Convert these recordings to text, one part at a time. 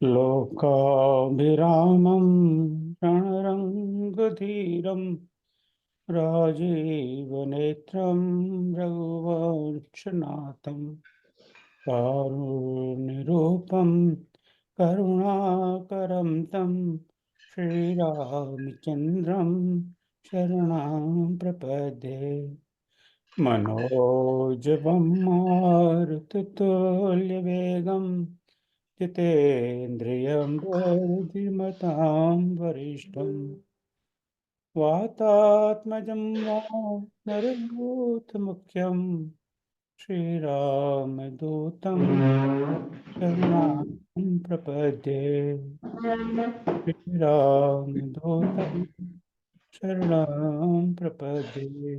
लोकाभिरामं रणरङ्गधीरं राजीवनेत्रं रघुवंशनाथं कारुण्यरूपं करुणाकरं तं श्रीरामचन्द्रं शरणं प्रपद्ये। मनोजवं मारुततुल्यवेगं जितेन्द्रियं बुद्धिमतां वरिष्ठं वातात्मजं वानरयूथमुख्यं श्रीरामदूतं शरणं प्रपद्ये। श्रीरामदूतं शरणं प्रपद्ये।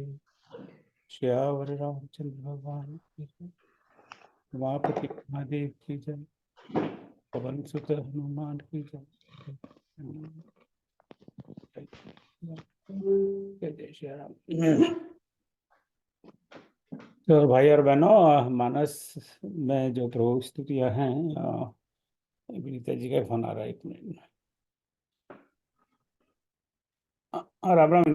श्यावर रामचंद्र भगवान की जय। उमापति महादेव की जय। पवन सुत हनुमान की जय। जय जय श्री राम। तो भाई और बहनों, मानस में जो प्रभु स्तुतियां हैं, विनीता जी का फोन आ रहा है, 1 मिनट। और अब्राहम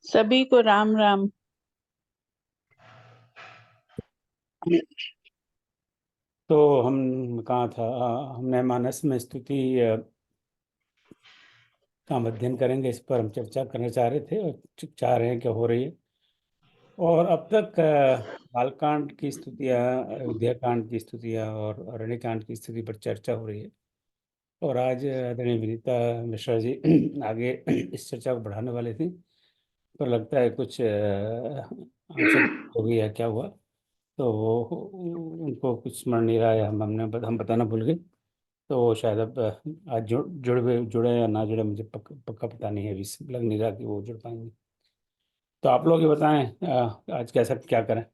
सभी को राम राम। तो हम कहाँ था? हमने मानस में स्तुति का अध्ययन करेंगे, इस पर हम चर्चा करना चाह रहे थे और चाह रहे हैं कि हो रही है। और अब तक बालकांड की स्तुतियाँ, अयोध्या कांड की स्तुतियाँ और अरण्य कांड की स्तुति पर चर्चा हो रही है। और आज आदरणीय विनीता मिश्रा जी आगे इस चर्चा को बढ़ाने वाले थे, पर लगता है कुछ आंसर हो गया, क्या हुआ तो वो उनको कुछ स्मरण नहीं रहा है, हम बताना भूल गए। तो वो शायद अब आज जुड़े या ना जुड़े, मुझे पक्का पता नहीं है, अभी लग नहीं रहा कि वो जुड़ पाएंगे। तो आप लोग ये बताएं, आज कैसा क्या करें?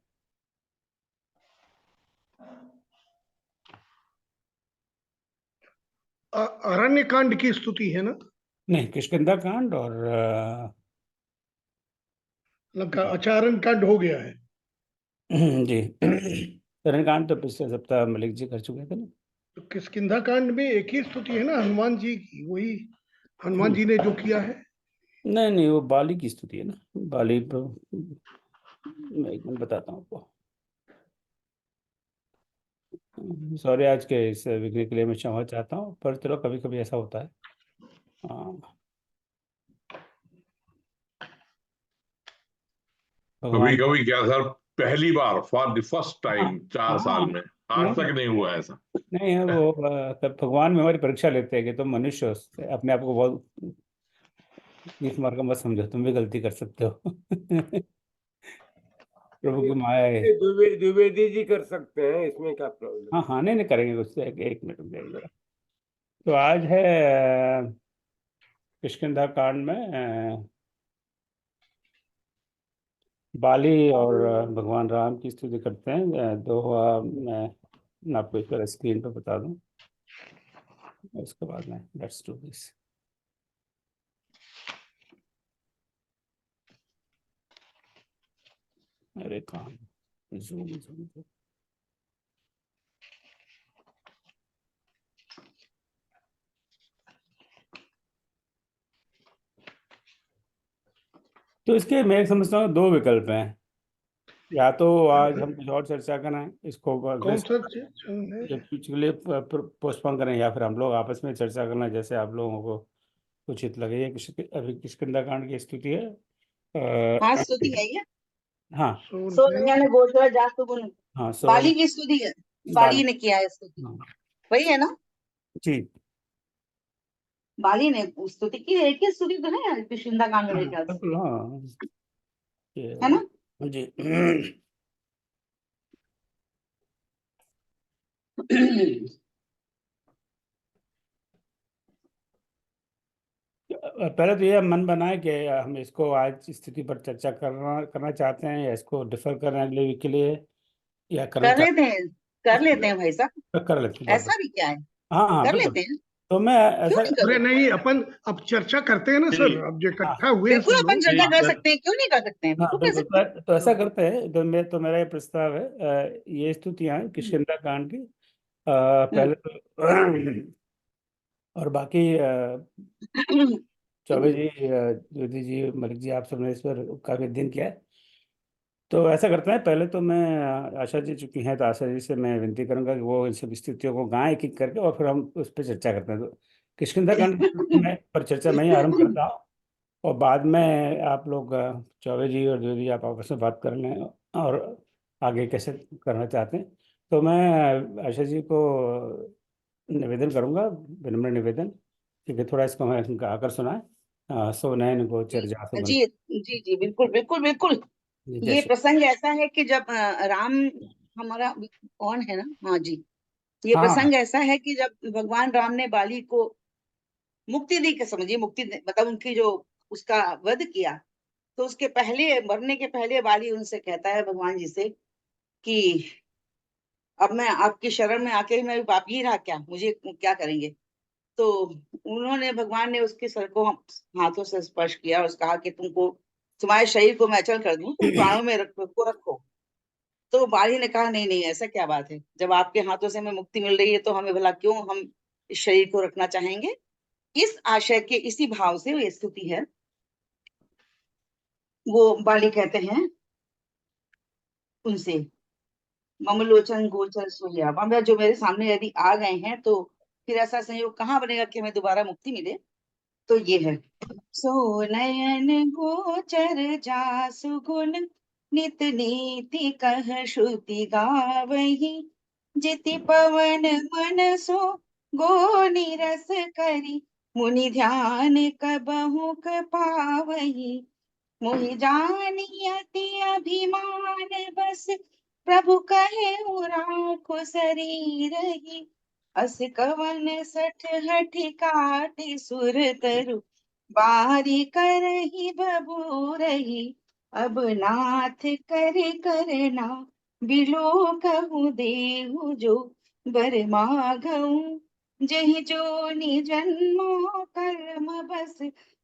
अरण्य कांड की स्तुति है ना? नहीं, किष्किंधा कांड और अच्छा, अरण्य कांड हो गया है। जी अरण्य कांड तो पिछले सप्ताह मलिक जी कर चुके थे ना। तो किष्किंधा कांड में एक ही स्तुति है ना, हनुमान जी की, वही हनुमान जी ने जो किया है। नहीं नहीं, वो बाली की स्तुति है ना। बाली मैं एक मिनट बताता हूँ आपको। सॉरी, आज के इस विघ्न के लिए मैं क्षमा चाहता हूँ, पर चलो कभी कभी ऐसा होता है। कभी भगवान। कभी क्या सर, पहली बार फॉर द फर्स्ट हाँ टाइम 4 साल हाँ, में आज नहीं तक नहीं हुआ ऐसा। नहीं है वो, तब भगवान में हमारी परीक्षा लेते हैं कि तुम मनुष्य हो, अपने आप को बहुत नीच मार का मत समझो, तुम भी गलती कर सकते हो। प्रभु की माया है। द्विवेदी जी कर सकते हैं, इसमें क्या प्रॉब्लम? हाँ हाँ, नहीं नहीं करेंगे कुछ, एक मिनट रुक जाइए जरा। तो आज है किष्किंधा कांड में बाली और भगवान राम की स्तुति करते हैं। दो मैं आपको इस पर स्क्रीन पर बता दूं, उसके बाद में लेट्स डू दिस। अरे कहाँ जूम जूम। तो इसके मैं समझता हूँ 2 विकल्प हैं। या तो आज हम कुछ और चर्चा करें, इसको अगले कौन सा चरण है? कुछ के लिए पोस्टपोन करें, या फिर हम लोग आपस में चर्चा करना, जैसे आप लोगों को उचित लगे। ये अभी किष्किंधा कांड की स्तुति है। हाँ, स्तुति है ये। हाँ सो ने गोचर जास्तु गुण हाँ, बाली की स्तुति है। बाली बाली। ने किया है स्तुति, हाँ वही है ना? जी। बाली ने स्तुति की, एक ही स्तुति तो है किष्किंधा कांड में मेरे ख्याल से, बिल्कुल, हाँ है ना? जी। पहले तो ये मन बनाए कि हम इसको आज स्थिति पर चर्चा करना चाहते हैं, या इसको डिफर करना अगले वीक के लिए, या करना कर लेते हैं, कर लेते हैं भाई साहब, चाहते कर लेते हैं। बहुत ऐसा भी क्या है, हाँ हाँ कर बिल्कुल। लेते हैं, तो मैं क्यों ऐसा नहीं कर अरे सकते? नहीं, अपन अब चर्चा करते हैं ना सर, अब जो इकट्ठा हुए हैं बिल्कुल सब अपन लोग। चर्चा कर सर। सकते हैं, क्यों नहीं कर सकते हैं, हाँ बिल्कुल कर बिल्कुल। सकते हैं। तो ऐसा करते हैं, तो मेरा ये प्रस्ताव है, ये स्तुतियां हैं किष्किंधा कांड की, पहले तो और बाकी चौबे जी, ज्योति जी, मलिक जी, आप सबने इस पर काफी अध्ययन किया है। तो ऐसा करते हैं, पहले तो मैं आशा जी चुकी हैं, तो आशा जी से मैं विनती करूंगा कि वो इन सब स्थितियों को गाएं एक एक करके, और फिर हम उस पर चर्चा करते हैं। तो किष्किंधा कांड में पर चर्चा मैं ही आरंभ करता हूँ, और बाद में आप लोग, चौबे जी और ज्योति जी, आप आपस में बात कर लें और आगे कैसे करना चाहते हैं। तो मैं आशा जी को निवेदन करूंगा, विनम्र निवेदन, क्योंकि थोड़ा इसको मैं आकर सुनाए, सो नयन गोचर जासु बन। जी जी जी, बिल्कुल बिल्कुल बिल्कुल। जी, ये जैसे प्रसंग ऐसा है कि जब राम, हमारा कौन है ना, हाँ जी, ये हाँ हाँ प्रसंग ऐसा है कि जब भगवान राम ने बाली को मुक्ति दी, के समझिए मतलब उनकी जो उसका वध किया, तो उसके पहले, मरने के पहले बाली उनसे कहता है भगवान जी से कि अब मैं आपकी शरण में आके मैं भी पापी ही रहा क्या, मुझे क्या करेंगे? तो उन्होंने, भगवान ने उसके सर को हाथों से स्पर्श किया और कहा कि तुमको, तुम्हारे शरीर को मैं अचल कर दूं, तुम प्राणों में रखो। तो बाली ने कहा नहीं नहीं, ऐसा क्या बात है, जब आपके हाथों से हमें मुक्ति मिल रही है तो हमें भला क्यों हम इस शरीर को रखना चाहेंगे। इस आशय के, इसी भाव से ये स्तुति है। वो बाली कहते हैं उनसे, ममलोचन गोचर सोया, बाबा जो मेरे सामने यदि आ गए हैं तो फिर ऐसा संयोग कहाँ बनेगा कि हमें दोबारा मुक्ति मिले। तो ये है, सो नयन गोचर जासु गुण, नित नीति कह श्रुति गावही, जिति पवन मन सो गो निरस करी, मुनि ध्यान कबहु क पावही, मोहि जानी अति अभिमान बस, प्रभु कहे राखो शरीर ही, अस कवन सठ हठि काटि सुर तरु, बारी करही बबूरही, अब नाथ करना, बिलो कहूँ देहु जो बर मागऊ, जहि जो जन्मो कर्म बस,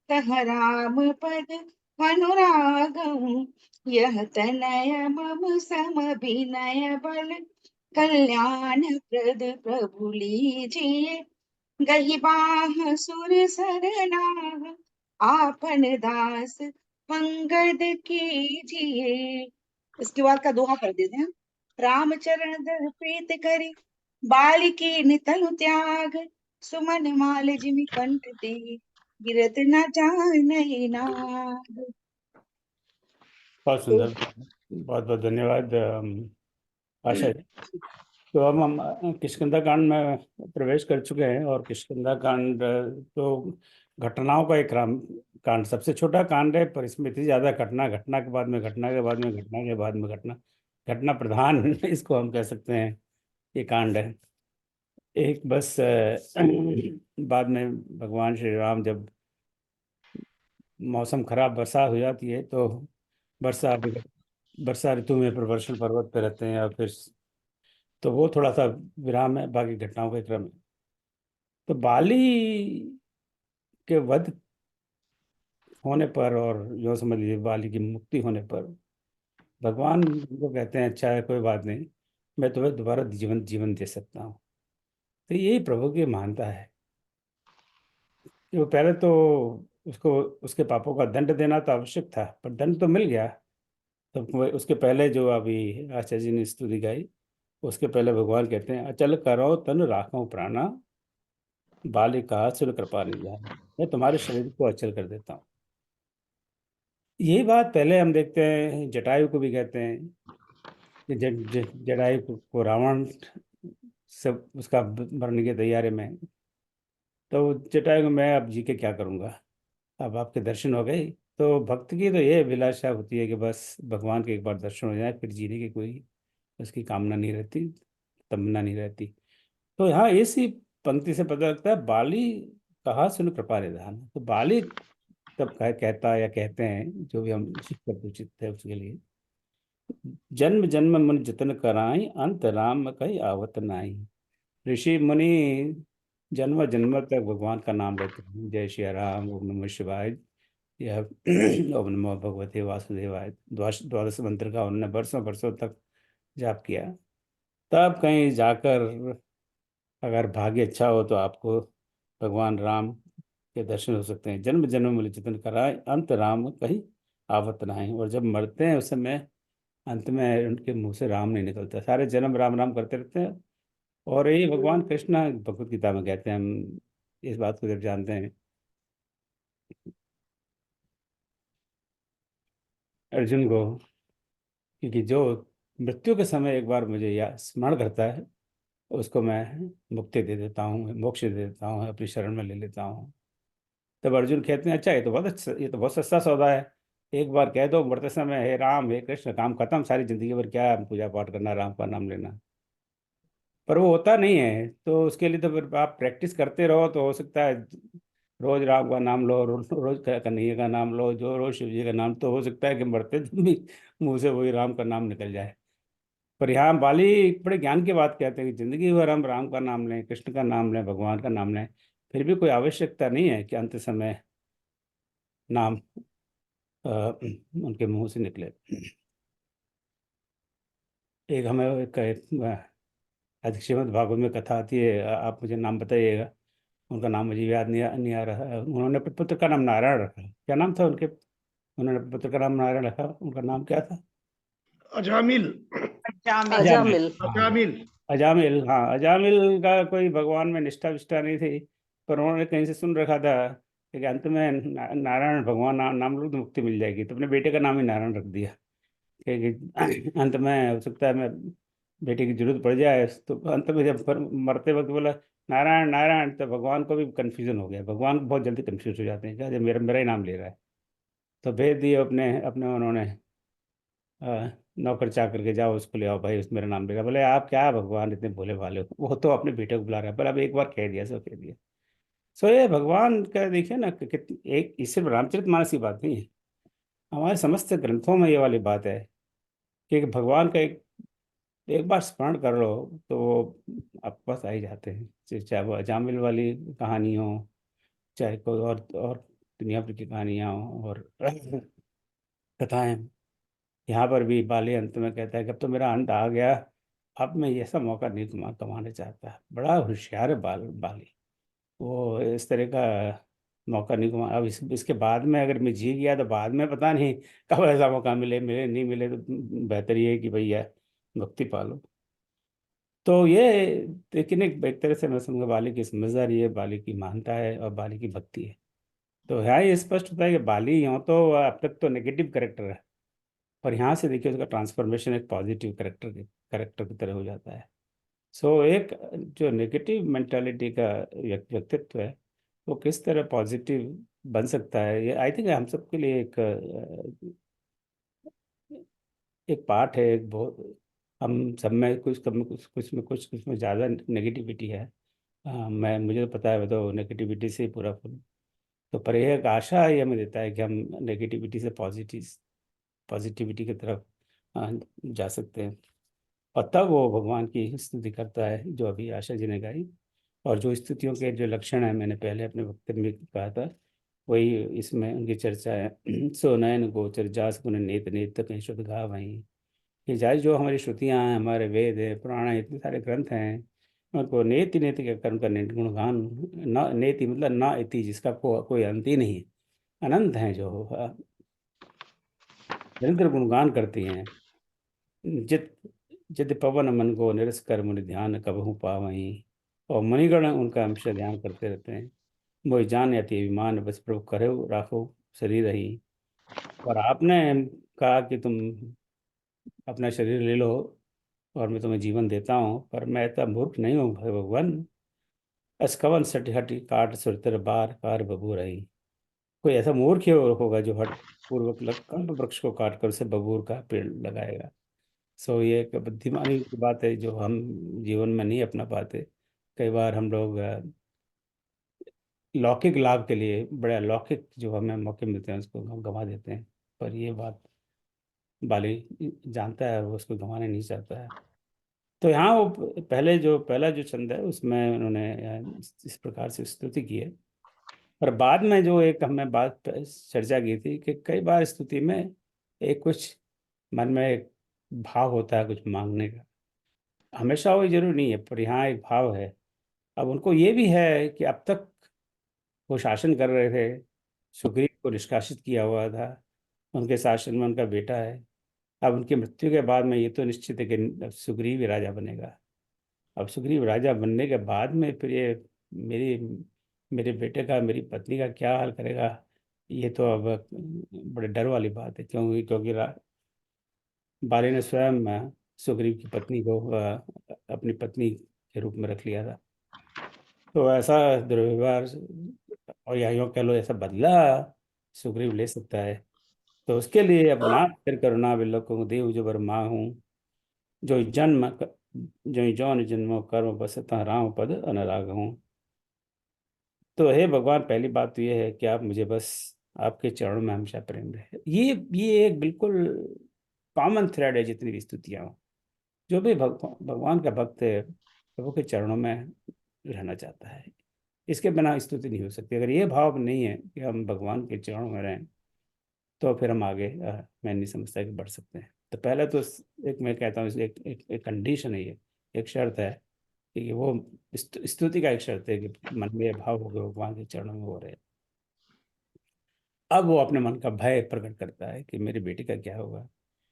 तह राम पद अनुरागऊ, यह तनय मम सम विनय बल, कल्याण प्रद प्रभु लीजिए, गही बाह सुर सरनाह, आपन दास पंगद कीजिए। इसके बाद का दोहा कर देते हैं। रामचरण दर प्रीत करी, बालिकी नितनु त्याग, सुमन माल जिमि कंठ ते, गिरत न जान नाग। बहुत तो सुंदर, बहुत बहुत धन्यवाद आशा जी। तो अब हम किष्किंधा कांड में प्रवेश कर चुके हैं, और किष्किंधा कांड तो घटनाओं का एक कांड, सबसे छोटा कांड है, पर इसमें इतनी ज्यादा घटना, घटना के बाद में घटना के बाद में घटना के बाद में घटना, घटना प्रधान इसको हम कह सकते हैं, ये कांड है। एक बस बाद में भगवान श्री राम, जब मौसम खराब, बरसात हो जाती है, तो वर्षा वर्षा ऋतु में प्रवर्षण पर्वत पे रहते हैं, और फिर तो वो थोड़ा सा विराम है बाकी घटनाओं के क्रम में। तो बाली के वध होने पर, और जो समझ लीजिए बाली की मुक्ति होने पर, भगवान को कहते हैं अच्छा है, कोई बात नहीं, मैं तुम्हें दोबारा जीवन जीवन दे सकता हूँ। तो यही प्रभु की महानता है कि वो पहले तो उसको उसके पापों का दंड देना तो आवश्यक था, पर दंड तो मिल गया। तो उसके पहले जो अभी आचार्य जी ने स्तुति गाई, उसके पहले भगवान कहते हैं, अचल करो तन राखो प्राणा, बालिका सुल कृपा निधान, मैं तुम्हारे शरीर को अचल कर देता हूँ। यही बात पहले हम देखते हैं जटायु को भी कहते हैं कि जटायु को रावण सब उसका मरने की तैयारी में तो जटायु को मैं अब जी के क्या करूँगा, अब आपके दर्शन हो गए। तो भक्त की तो ये अभिलाषा होती है कि बस भगवान के एक बार दर्शन हो जाए, फिर जीने की कोई उसकी कामना नहीं रहती, तमन्ना नहीं रहती। तो यहाँ इसी पंक्ति से पता लगता है बाली कहा सुन कृपा निधान। तो बाली तब कहता या कहते हैं, जो भी हम शिक्षक उचित है उसके लिए, जन्म जन्म मुनि जतन कराई, अंत राम कही आवत नाई। ऋषि मुनि जन्म जन्म तक भगवान का नाम लेते हैं, जय श्री राम, ओम नमः शिवाय, यह ओम नमो भगवते वासुदेवाय, द्वादश मंत्र का उन्होंने बरसों बरसों तक जाप किया। तब कहीं जाकर अगर भाग्य अच्छा हो तो आपको भगवान राम के दर्शन हो सकते हैं। जन्म जन्म मिले जतन कराए, अंत राम कहीं आवत ना है। और जब मरते हैं उस समय अंत में उनके मुंह से राम नहीं निकलता, सारे जन्म राम राम करते रहते हैं। और यही भगवान कृष्ण भगवत गीता में कहते हैं, हम इस बात को जब जानते हैं। अर्जुन को, क्योंकि जो मृत्यु के समय एक बार मुझे या स्मरण करता है, उसको मैं मुक्ति दे देता हूँ, मोक्ष दे देता हूँ, अपनी शरण में ले लेता हूँ। तब अर्जुन कहते हैं अच्छा ये तो बहुत अच्छा, ये तो बहुत सस्ता सौदा है। एक बार कह दो मरते समय हे राम हे कृष्ण, काम खत्म, सारी जिंदगी भर क्या पूजा पाठ करना, राम का नाम लेना। पर वो होता नहीं है, तो उसके लिए तो फिर आप प्रैक्टिस करते रहो, तो हो सकता है रोज राम का नाम लो, रोज कन्हैया का नाम लो, जो रोज शिव जी का नाम, तो हो सकता है कि मरते दिन भी मुंह से वही राम का नाम निकल जाए। पर यहाँ बाली बड़े ज्ञान की बात कहते हैं कि जिंदगी भर हम राम का नाम लें, कृष्ण का नाम लें, भगवान का नाम लें, फिर भी कोई आवश्यकता नहीं है कि अंत समय नाम उनके मुंह से निकले। एक हमें अधिक श्रीमद् भागवत में कथा आती है, आप मुझे नाम बताइएगा, उनका नाम मुझे याद नहीं आ रहा है। उन्होंने अपने पुत्र का नाम नारायण रखा, क्या नाम था उनके, उन्होंने अपने पुत्र का नाम नारायण रखा, उनका नाम क्या था? अजामिल। अजामिल। अजामिल, हाँ अजामिल। अजामिल, हाँ अजामिल का कोई भगवान में निष्ठा विष्ठा नहीं थी, पर उन्होंने कहीं से सुन रखा था कि अंत में नारायण भगवान नाम लो तो मुक्ति मिल जाएगी, तो अपने बेटे का नाम ही नारायण रख दिया कि अंत में हो सकता है मैं बेटे की जरूरत पड़ जाए। तो अंत में जब मरते वक्त बोला नारायण नारायण, तो भगवान को भी कन्फ्यूजन हो गया, भगवान बहुत जल्दी कन्फ्यूज हो जाते हैं, क्या जब मेरा मेरा ही नाम ले रहा है। तो भेज दिए अपने अपने उन्होंने नौकर चाकर के, जाओ उसको ले आओ भाई, उस मेरा नाम ले रहा। बोले आप क्या भगवान इतने भोले भाले हो, वो तो अपने बेटे को बुला रहा है, पर अब एक बार कह दिया सो कह दिया। सो ये भगवान का देखिए ना कि एक इस सिर्फ रामचरितमानस की बात नहीं है, हमारे समस्त ग्रंथों में ये वाली बात है कि भगवान का एक एक बार स्मरण कर लो तो वो आपके पास आ ही जाते हैं, चाहे वो अजामिल वाली कहानी हो, चाहे कोई और दुनिया भर की कहानियाँ हो और कथाएं। यहाँ पर भी बाली अंत में कहता है कि अब तो मेरा अंत आ गया, अब मैं ये ऐसा मौका नहीं कमाना चाहता। बड़ा होशियार है बाली, वो इस तरह का मौका नहीं कमा। अब इसके बाद में अगर मैं जी गया तो बाद में पता नहीं कब ऐसा मौका मिले, मिले नहीं मिले, तो बेहतर ये है कि भैया भक्ति पालो। तो ये लेकिन एक तरह से मैं समझूंगा बाली की समझदारी है, बाली की महानता है और बाली की भक्ति है। तो यहाँ ये स्पष्ट होता है कि बाली यूँ तो अब तक तो नेगेटिव करेक्टर है, और यहाँ से देखिए उसका ट्रांसफॉर्मेशन एक पॉजिटिव करेक्टर की तरह हो जाता है। सो एक जो नेगेटिव मेंटालिटी का व्यक्तित्व है, वो किस तरह पॉजिटिव बन सकता है, ये आई थिंक हम सबके लिए एक पार्ट है, एक बहुत, हम सब में कुछ कम कुछ में ज़्यादा नेगेटिविटी है। मुझे तो पता है, मैं तो नेगेटिविटी से ही पूरा फुल। तो पर यह एक आशा ये हमें देता है कि हम नेगेटिविटी से पॉजिटिविटी की तरफ जा सकते हैं। और तब वो भगवान की स्तुति करता है, जो अभी आशा जी ने गाई। और जो स्तुतियों के जो लक्षण है, मैंने पहले अपने वक्तव्य में कहा था, वही इसमें उनकी चर्चा है। सो नयन गोचर जास गुण नेत नेत कहीं शुद्ध गा वहीं, ये जाय जो हमारी श्रुतियाँ हैं, हमारे वेद है, पुराण है, इतने सारे ग्रंथ हैं, उनको नेति नेति के कर्म करने गुणगान, न नेति मतलब ना इति, जिसका कोई अंत ही नहीं है, अनंत हैं, जो निरंतर गुणगान करती हैं। जित जित पवन मन को निरस कर मुनि ध्यान कबहू पावहीं, और मणिगण उनका हमेशा ध्यान करते रहते हैं। मोहि जान अति अभिमान बस प्रभु करे राखो शरीर ही। और आपने कहा कि तुम अपना शरीर ले लो और मैं तुम्हें जीवन देता हूँ, पर मैं इतना मूर्ख नहीं हूँ भगवान अस्कवन सटी हटी काट सुरतर बार कार बबूर आई। कोई ऐसा मूर्ख ही होगा जो हट पूर्वक कल्प वृक्ष को काट कर उसे बबूर का पेड़ लगाएगा। सो ये एक बुद्धिमानी की बात है जो हम जीवन में नहीं अपना पाते। कई बार हम लोग लौकिक लाभ के लिए बड़े अलौकिक जो हमें मौके मिलते हैं उसको हम गंवा देते हैं। पर ये बात बाली जानता है, वो उसको गंवाना नहीं चाहता है। तो यहाँ वो पहला जो छंद है उसमें उन्होंने इस प्रकार से स्तुति की है। और बाद में जो एक हमने बात चर्चा की थी कि कई बार स्तुति में एक कुछ मन में एक भाव होता है कुछ मांगने का, हमेशा वो जरूरी नहीं है, पर यहाँ एक भाव है। अब उनको ये भी है कि अब तक वो शासन कर रहे थे, सुग्रीव को निष्कासित किया हुआ था, उनके शासन में उनका बेटा है। अब उनकी मृत्यु के बाद में ये तो निश्चित है कि अब सुग्रीव ही राजा बनेगा। अब सुग्रीव राजा बनने के बाद में फिर ये मेरी मेरे बेटे का, मेरी पत्नी का क्या हाल करेगा, ये तो अब बड़े डर वाली बात है। क्योंकि बाली ने स्वयं सुग्रीव की पत्नी को अपनी पत्नी के रूप में रख लिया था। तो ऐसा दुर्व्यवहार, और या यूँ कह लो ऐसा बदला सुग्रीव ले सकता है। तो उसके लिए अब ना फिर करुणा बिल्लो देव जो बर माहूँ, जो जन्म जो जौन जन्मो कर्म बसता राम पद अनुराग हूँ। तो हे भगवान, पहली बात तो ये है कि आप मुझे बस आपके चरणों में हमेशा प्रेम रहे। ये एक बिल्कुल कॉमन थ्रेड है जितनी भी स्तुतियाँ हो। जो भी भगवान का भक्त है प्रभु के चरणों में रहना चाहता है, इसके बिना स्तुति नहीं हो सकती। अगर ये भाव नहीं है कि हम भगवान के चरणों में रहें तो फिर हम आगे मैं नहीं समझता कि बढ़ सकते हैं। तो पहले तो एक मैं कहता हूँ एक कंडीशन है, ये एक शर्त है कि वो स्तुति का एक शर्त है कि मन में भाव हो गए भगवान के चरणों में हो रहे। अब वो अपने मन का भय प्रकट करता है कि मेरी बेटी का क्या होगा।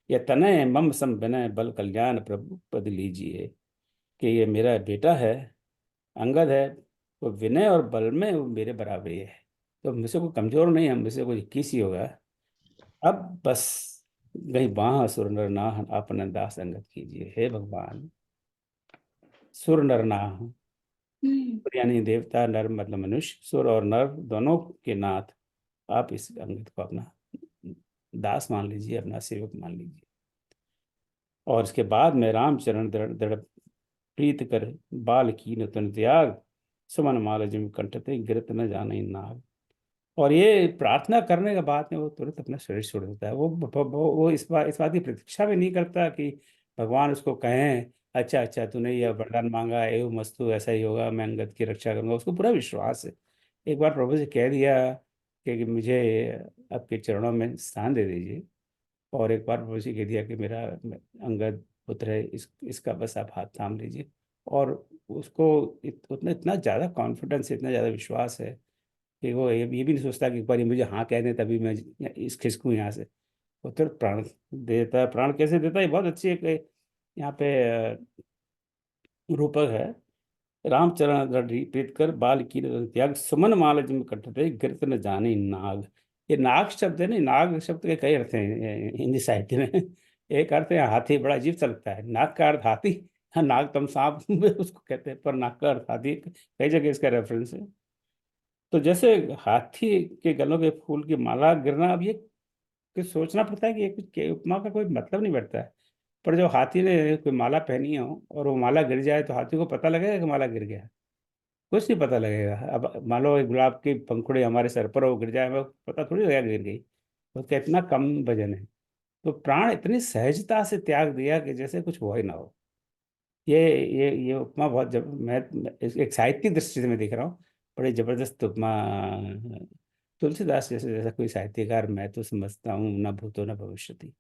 यह तनय मम सम विनय बल कल्याण प्रभु पद लीजिए, कि ये मेरा बेटा है, अंगद है, वो विनय और बल में वो मेरे बराबर ही है। तो मुझसे कोई कमजोर नहीं है, मुझसे कोई 21 ही होगा। अब बस गई बाह सुर नर नाह आपन दास अंगद कीजिए। हे भगवान, सुर नर नाह यानी देवता नर मतलब मनुष्य, सुर और नर दोनों के नाथ आप इस अंगद को अपना दास मान लीजिए, अपना सेवक मान लीजिए। और इसके बाद में रामचरण दृढ़ दृढ़ प्रीत कर बाल कीन तुन त्याग, सुमन माल जिम कंठते गिरत न जाने नाग। और ये प्रार्थना करने के बाद में वो तुरंत अपना शरीर छोड़ देता है। वो इस बात की प्रतीक्षा भी नहीं करता कि भगवान उसको कहें अच्छा अच्छा तूने ये वरदान मांगा एवं मस्तु ऐसा ही होगा, मैं अंगद की रक्षा करूंगा। उसको पूरा विश्वास है। एक बार प्रभु से कह दिया कि मुझे आपके चरणों में स्थान दे दीजिए, और एक बार प्रभु से कह दिया कि मेरा अंगद पुत्र है, इसका बस आप हाथ थाम लीजिए। और उसको इतना ज़्यादा कॉन्फिडेंस, इतना ज़्यादा विश्वास है कि वो ये भी नहीं सोचता कि एक बार मुझे हाँ कह दें तभी मैं इस खिसकूँ यहाँ से। वो तुरंत प्राण देता है। प्राण कैसे देता है, बहुत अच्छी एक यहाँ पे रूपक है। रामचरण दृढ़ प्रीत कर बाल की त्याग, सुमन माल जिम कटते गिरत न जाने नाग। ये नाग शब्द है ना, नाग शब्द के कई अर्थ हैं हिंदी साहित्य में। एक अर्थ है हाथी, बड़ा अजीब सा लगता है। नाग का अर्थ हाथी, हाँ नाग तम सांप उसको कहते हैं, पर नाग का अर्थ हाथी, कई जगह इसका रेफरेंस है। तो जैसे हाथी के गलों के फूल की माला गिरना, अब ये कुछ सोचना पड़ता है कि ये कुछ उपमा का कोई मतलब नहीं बैठता है। पर जो हाथी ने कोई माला पहनी हो और वो माला गिर जाए तो हाथी को पता लगेगा कि माला गिर गया? कुछ नहीं पता लगेगा। अब मान लो एक गुलाब की पंखुड़ी हमारे सर पर वो गिर जाए, हमें पता थोड़ी लगेगा गिर गई। उसका इतना कम वजन है। तो प्राण इतनी सहजता से त्याग दिया कि जैसे कुछ हुआ ही ना हो। ये ये उपमा बहुत मैं एक साहित्यिक दृष्टि से मैं देख रहा हूँ, बड़ी जबरदस्त उपमा। तुलसीदास जैसे जैसा कोई साहित्यकार मैं तो समझता हूँ न भूतो न भविष्यति।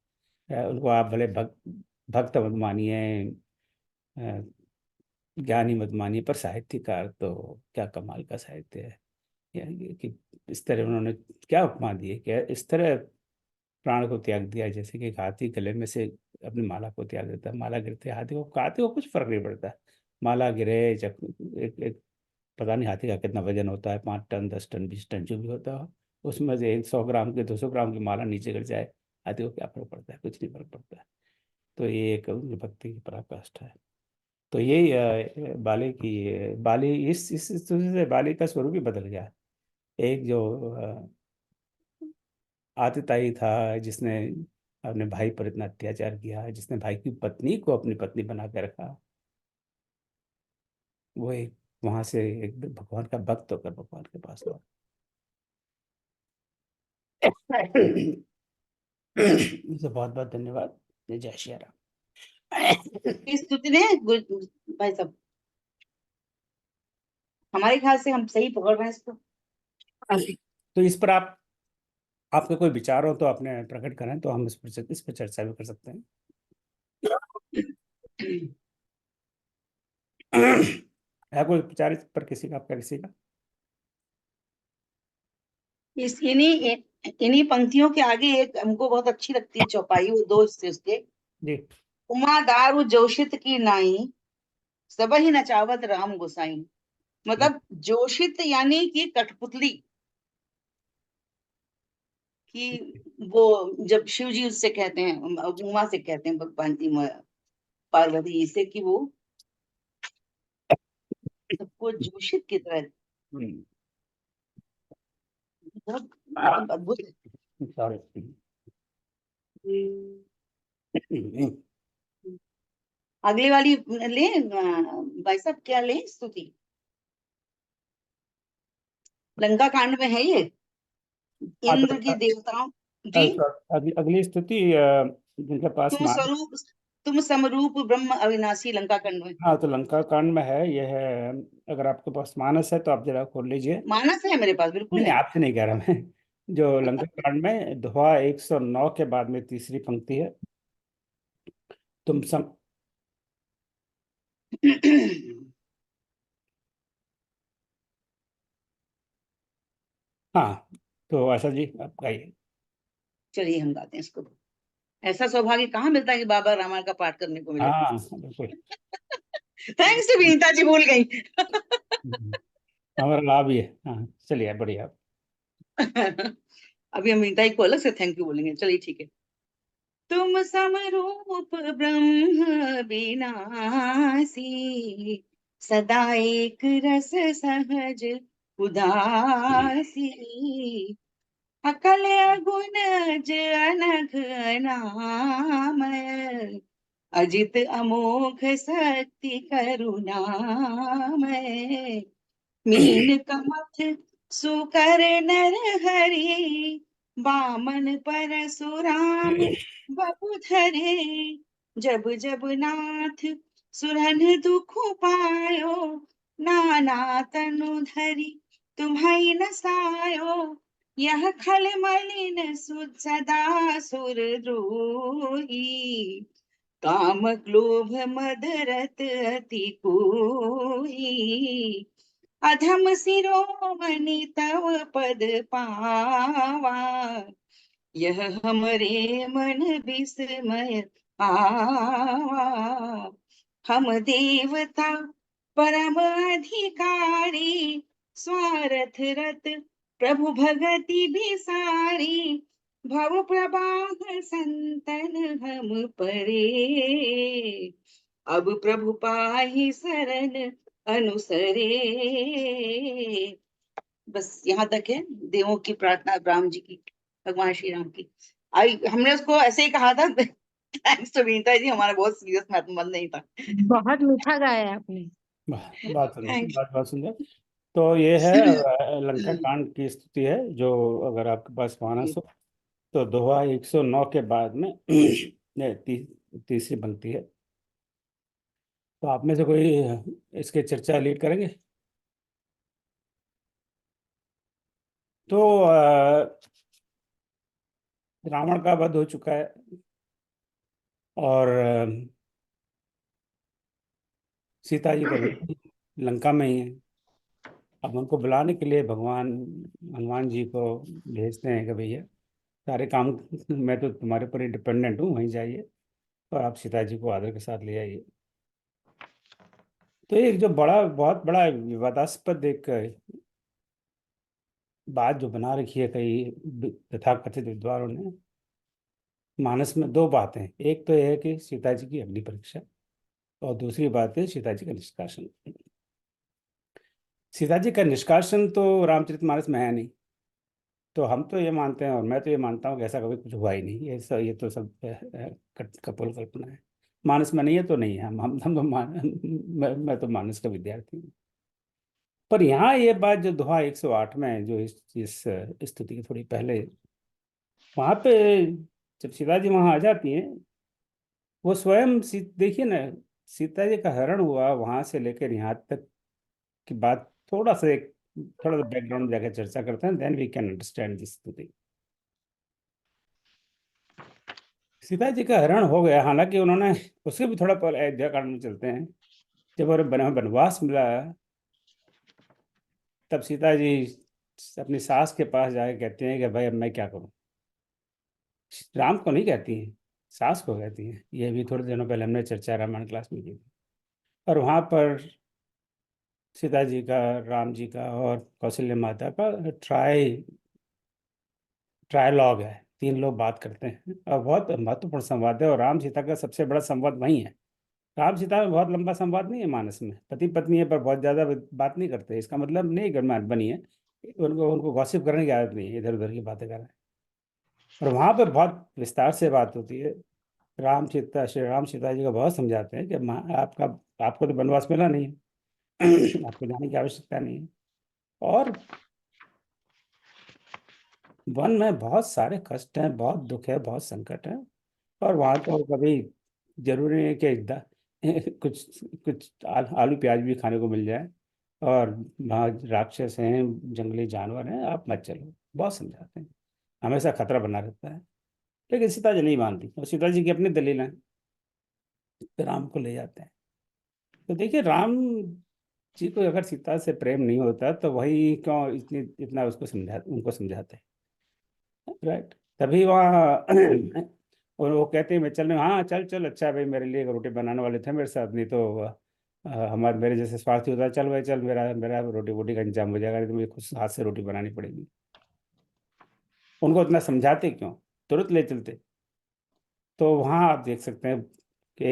उनको आप भले भक्त मत मानिए, अ, ज्ञानी मत मानिए, पर साहित्यकार तो क्या कमाल का साहित्य है। कि इस तरह उन्होंने क्या उपमा दी है, क्या इस तरह प्राण को त्याग दिया जैसे कि एक हाथी गले में से अपनी माला को त्याग देता है। माला गिरते हाथी को कुछ फर्क नहीं पड़ता। माला गिरे एक पता नहीं हाथी का कितना वजन होता है, 5 टन 10 टन 20 टन जो भी होता हो, उसमें से 100 ग्राम की 200 ग्राम की माला नीचे गिर जाए, हाथी को क्या फर्क पड़ता है? कुछ नहीं फर्क पड़ता है। तो ये एक उनकी भक्ति की पराकाष्ठा है। तो यही बाली इस स्तुति से बाली का स्वरूप ही बदल गया। एक जो आतताई था, जिसने अपने भाई पर इतना अत्याचार किया, जिसने भाई की पत्नी को अपनी पत्नी बना के रखा, वो एक वहां से एक भगवान का भक्त होकर भगवान के पास लौटा। इसे बहुत बहुत धन्यवाद। जय श्री राम। इस स्तुति ने भाई साहब, हमारे ख्याल से हम सही पकड़ रहे हैं इसको। तो इस पर आपके कोई विचार हो तो अपने प्रकट करें, तो हम इस पर चर्चा भी कर सकते हैं। है कोई विचार इस पर किसी का, आपका किसी का? इस इन्हीं पंक्तियों के आगे एक हमको बहुत अच्छी लगती है चौपाई, वो दो हिस्से उसके। जी। उमा दारू जोशित की नाई, सब ही नचावत राम गोसाई। मतलब जोशित यानी कि कठपुतली, कि वो जब शिव जी उससे कहते हैं, उमा से कहते हैं भगवान जी पार्वती से, कि वो सबको जोशित की तरह, बहुत अद्भुत है। सॉरी। अगली वाली ले भाई साहब, क्या ले स्तुति? लंका कांड में है ये, इंद्र की देवताओं जी। अगली स्तुति जिनके पास तुम स्वरूप, तुम समरूप ब्रह्म अविनाशी, लंका कांड में। हाँ, तो लंका कांड में है, यह है। अगर आपके पास मानस है तो आप जरा खोल लीजिए। मानस है मेरे पास, बिल्कुल नहीं नहीं, है। आपसे नहीं कह रहा मैं। जो लंका कांड में दोहा 109 के बाद में तीसरी पंक्ति है। तुम सम हाँ, तो आशा जी आप गाइए। चलिए हम गाते हैं इसको। ऐसा सौभाग्य कहाँ मिलता है कि बाबा रामायण का पाठ करने को मिले। हाँ बिल्कुल। थैंक्स टू विनीता जी, भूल गई। हमारा लाभ ही है। हाँ चलिए, बढ़िया। अभी हम विनीता जी को अलग से थैंक यू बोलेंगे। चलिए ठीक है। तुम समरूप ब्रह्म विनाशी, सदा एक रस सहज उदासी। अकल अगुणज अनघ अनामय, अजित अमोघ शक्ति करुणामय। मीन कमथ सुकर नर हरि, वामन परशुराम बपुधरे। जब जब नाथ सुरन दुख पायो, नाना तनु धरि तुम्है नसायो। यह खल मलिन सदा सुर द्रोही, काम क्लोभ मद रत अति कोही। अधम शिरोमणि तव पद पावा, यह हमरे मन विस्मय आवा। हम देवता परम अधिकारी, स्वार्थ रत प्रभु भगति बिसारी। भव प्रवाह संतन हम परे, अब प्रभु पाहि शरण अनुसरे। बस यहाँ तक है देवों की प्रार्थना, राम जी की, भगवान श्री राम की। आई हमने उसको ऐसे ही कहा था। थैंक्स टू विनीता जी, हमारा बहुत सीरियस मन नहीं था। बहुत मीठा गाया आपने। बात सुंदर, थैंक्स। बात सुंदर। तो ये है लंका कांड की स्तुति है, जो अगर आपके पास मानस हो तो दोहा 109 के बाद में तीसरी पंक्ति है। तो आप में से कोई इसके चर्चा लीड करेंगे? तो रावण का वध हो चुका है और सीता जी तो अभी लंका में ही है। अब उनको बुलाने के लिए भगवान हनुमान जी को भेजते हैं कि भैया सारे काम मैं तो तुम्हारे पर ही डिपेंडेंट हूँ, वहीं जाइए और आप सीता जी को आदर के साथ ले आइए। तो एक जो बहुत बड़ा विवादास्पद एक बात जो बना रखी है कई तथाकथित विद्वानों ने, मानस में दो बातें। एक तो यह है कि सीता जी की अग्नि परीक्षा, और दूसरी बात है सीता जी का निष्कासन। सीता जी का निष्कासन तो रामचरितमानस में है नहीं, तो हम तो ये मानते हैं और मैं तो ये मानता हूँ कि ऐसा कभी कुछ हुआ ही नहीं। ये तो सब कपोल कल्पना है। मानस में नहीं है तो नहीं है। हम तो मैं तो मानस का विद्यार्थी हूँ। पर यहाँ ये बात जो दोहा 108 में जो इस स्तुति की थोड़ी पहले, वहां पे जब सीता जी वहां आ जाती हैं, वो स्वयं देखिए ना, सीता जी का हरण हुआ वहां से लेकर यहाँ तक की बात थोड़ा सा बैकग्राउंड जाकर चर्चा करते हैं, then we can understand this स्तुति। सीता जी का हरण हो गया, हालांकि उन्होंने उसके भी थोड़ा पहले अयोध्या कांड में चलते हैं। जब उन्हें वनवास मिला, तब सीता जी अपनी सास के पास जाके कहती हैं कि भाई अब मैं क्या करूं। राम को नहीं कहती हैं, सास को कहती हैं। ये भी थोड़े दिनों पहले हमने चर्चा रामायण क्लास में की थी। और वहां पर सीता जी का, राम जी का और कौशल्य माता का ट्रायलॉग है। 3 लोग बात करते हैं और बहुत महत्वपूर्ण संवाद है। और राम सीता का सबसे बड़ा संवाद वही है। राम सीता में बहुत लंबा संवाद नहीं है मानस में, पति पत्नी है पर बहुत ज्यादा बात नहीं करते। इसका मतलब नहीं गणमान बनी है, उनको उनको गॉसिप करने की आदत नहीं है, इधर उधर की बातें कर रहे हैं। और वहां पर बहुत विस्तार से बात होती है। श्री राम सीता जी को बहुत समझाते हैं कि आपको तो वनवास मिला नहीं है आपको जाने की आवश्यकता नहीं है। और वन में बहुत सारे कष्ट हैं, बहुत दुख है, बहुत संकट है। और वहां तो कभी जरूरी नहीं है कि कुछ कुछ आलू प्याज भी खाने को मिल जाए। और वहाँ राक्षस हैं, जंगली जानवर हैं, आप मत चलो, बहुत समझाते हैं। हमेशा खतरा बना रहता है। लेकिन सीता जी नहीं मानती, और सीता जी की अपनी दलील है, तो राम को ले जाते हैं। तो देखिए, राम जी को अगर सीता से प्रेम नहीं होता तो वही क्यों इतना उनको समझाते, राइट। तभी वहाँ और वो कहते हैं मैं चल रहा हूँ, हाँ चल चल, अच्छा भाई मेरे लिए एक रोटी बनाने वाले थे मेरे साथ, नहीं तो हमारे मेरे जैसे स्वार्थी होता है, चल भाई चल, मेरा मेरा रोटी वोटी का इंतजाम हो जाएगा, नहीं तो मुझे खुद हाथ से रोटी बनानी पड़ेगी। उनको इतना समझाते क्यों, तुरंत ले चलते। तो वहाँ आप देख सकते हैं कि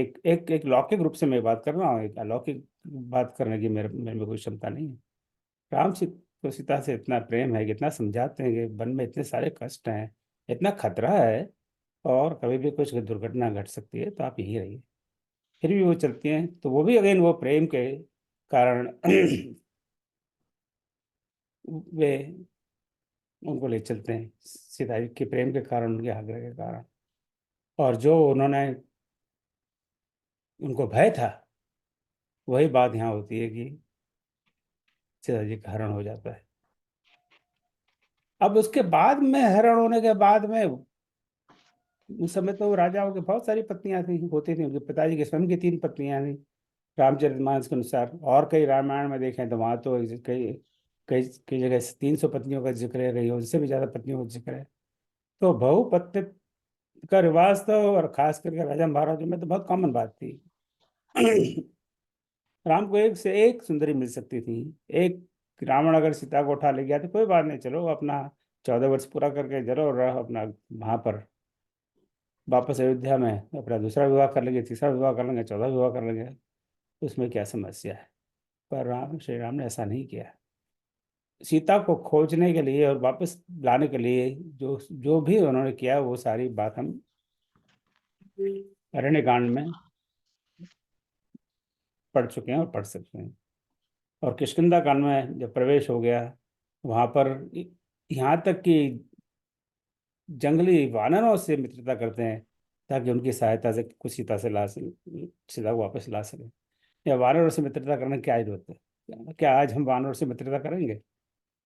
एक लौकिक रूप से मैं बात कर रहा हूँ, एक अलौकिक बात करने की मेरे मेरे में कोई क्षमता नहीं है। राम को सीता से इतना प्रेम है कि इतना समझाते हैं कि वन में इतने सारे कष्ट हैं, इतना खतरा है, और कभी भी कुछ दुर्घटना घट सकती है, तो आप यहीं रहिए। फिर भी वो चलती हैं। तो वो भी अगेन वो प्रेम के कारण वे उनको ले चलते हैं, सीता जी के प्रेम के कारण, उनके आग्रह के कारण। और जो उन्होंने उनको भय था, वही बात यहाँ होती है कि सीता जी का हरण हो जाता है। अब उसके बाद में, हरण होने के बाद में, उस समय तो राजाओं के बहुत सारी पत्नियां थी, होती थी। उनके पिताजी के स्वयं की 3 पत्नियां थी रामचरितमानस के अनुसार। और कई रामायण में देखें तो वहां तो कई कई कई जगह 300 पत्नियों का जिक्र है, कहीं उनसे भी ज्यादा पत्नियों का जिक्र है। तो बहुपत्नी का रिवाज तो, और खास करके राजा महाराजों में तो बहुत कॉमन बात थी। राम को एक से एक सुंदरी मिल सकती थी। एक रावण अगर सीता को उठा ले गया तो कोई बात नहीं, चलो अपना 14 वर्ष पूरा करके जरो रह अपना वहां पर वापस अयोध्या में अपना दूसरा विवाह कर लेंगे, तीसरा विवाह कर लेंगे, 14 विवाह कर लेंगे, उसमें क्या समस्या है। पर श्री राम ने ऐसा नहीं किया। सीता को खोजने के लिए और वापस लाने के लिए जो जो भी उन्होंने किया, वो सारी बात हम अरण्यकांड में पढ़ चुके हैं और पढ़ सकते हैं। और किष्किंधा कांड में जब प्रवेश हो गया, वहां पर यहाँ तक कि जंगली वानरों से मित्रता करते हैं, ताकि उनकी सहायता से कुछ सीता को वापस ला सके। या वानरों से मित्रता करने की क्या जरूरत है? क्या आज हम वानरों से मित्रता करेंगे?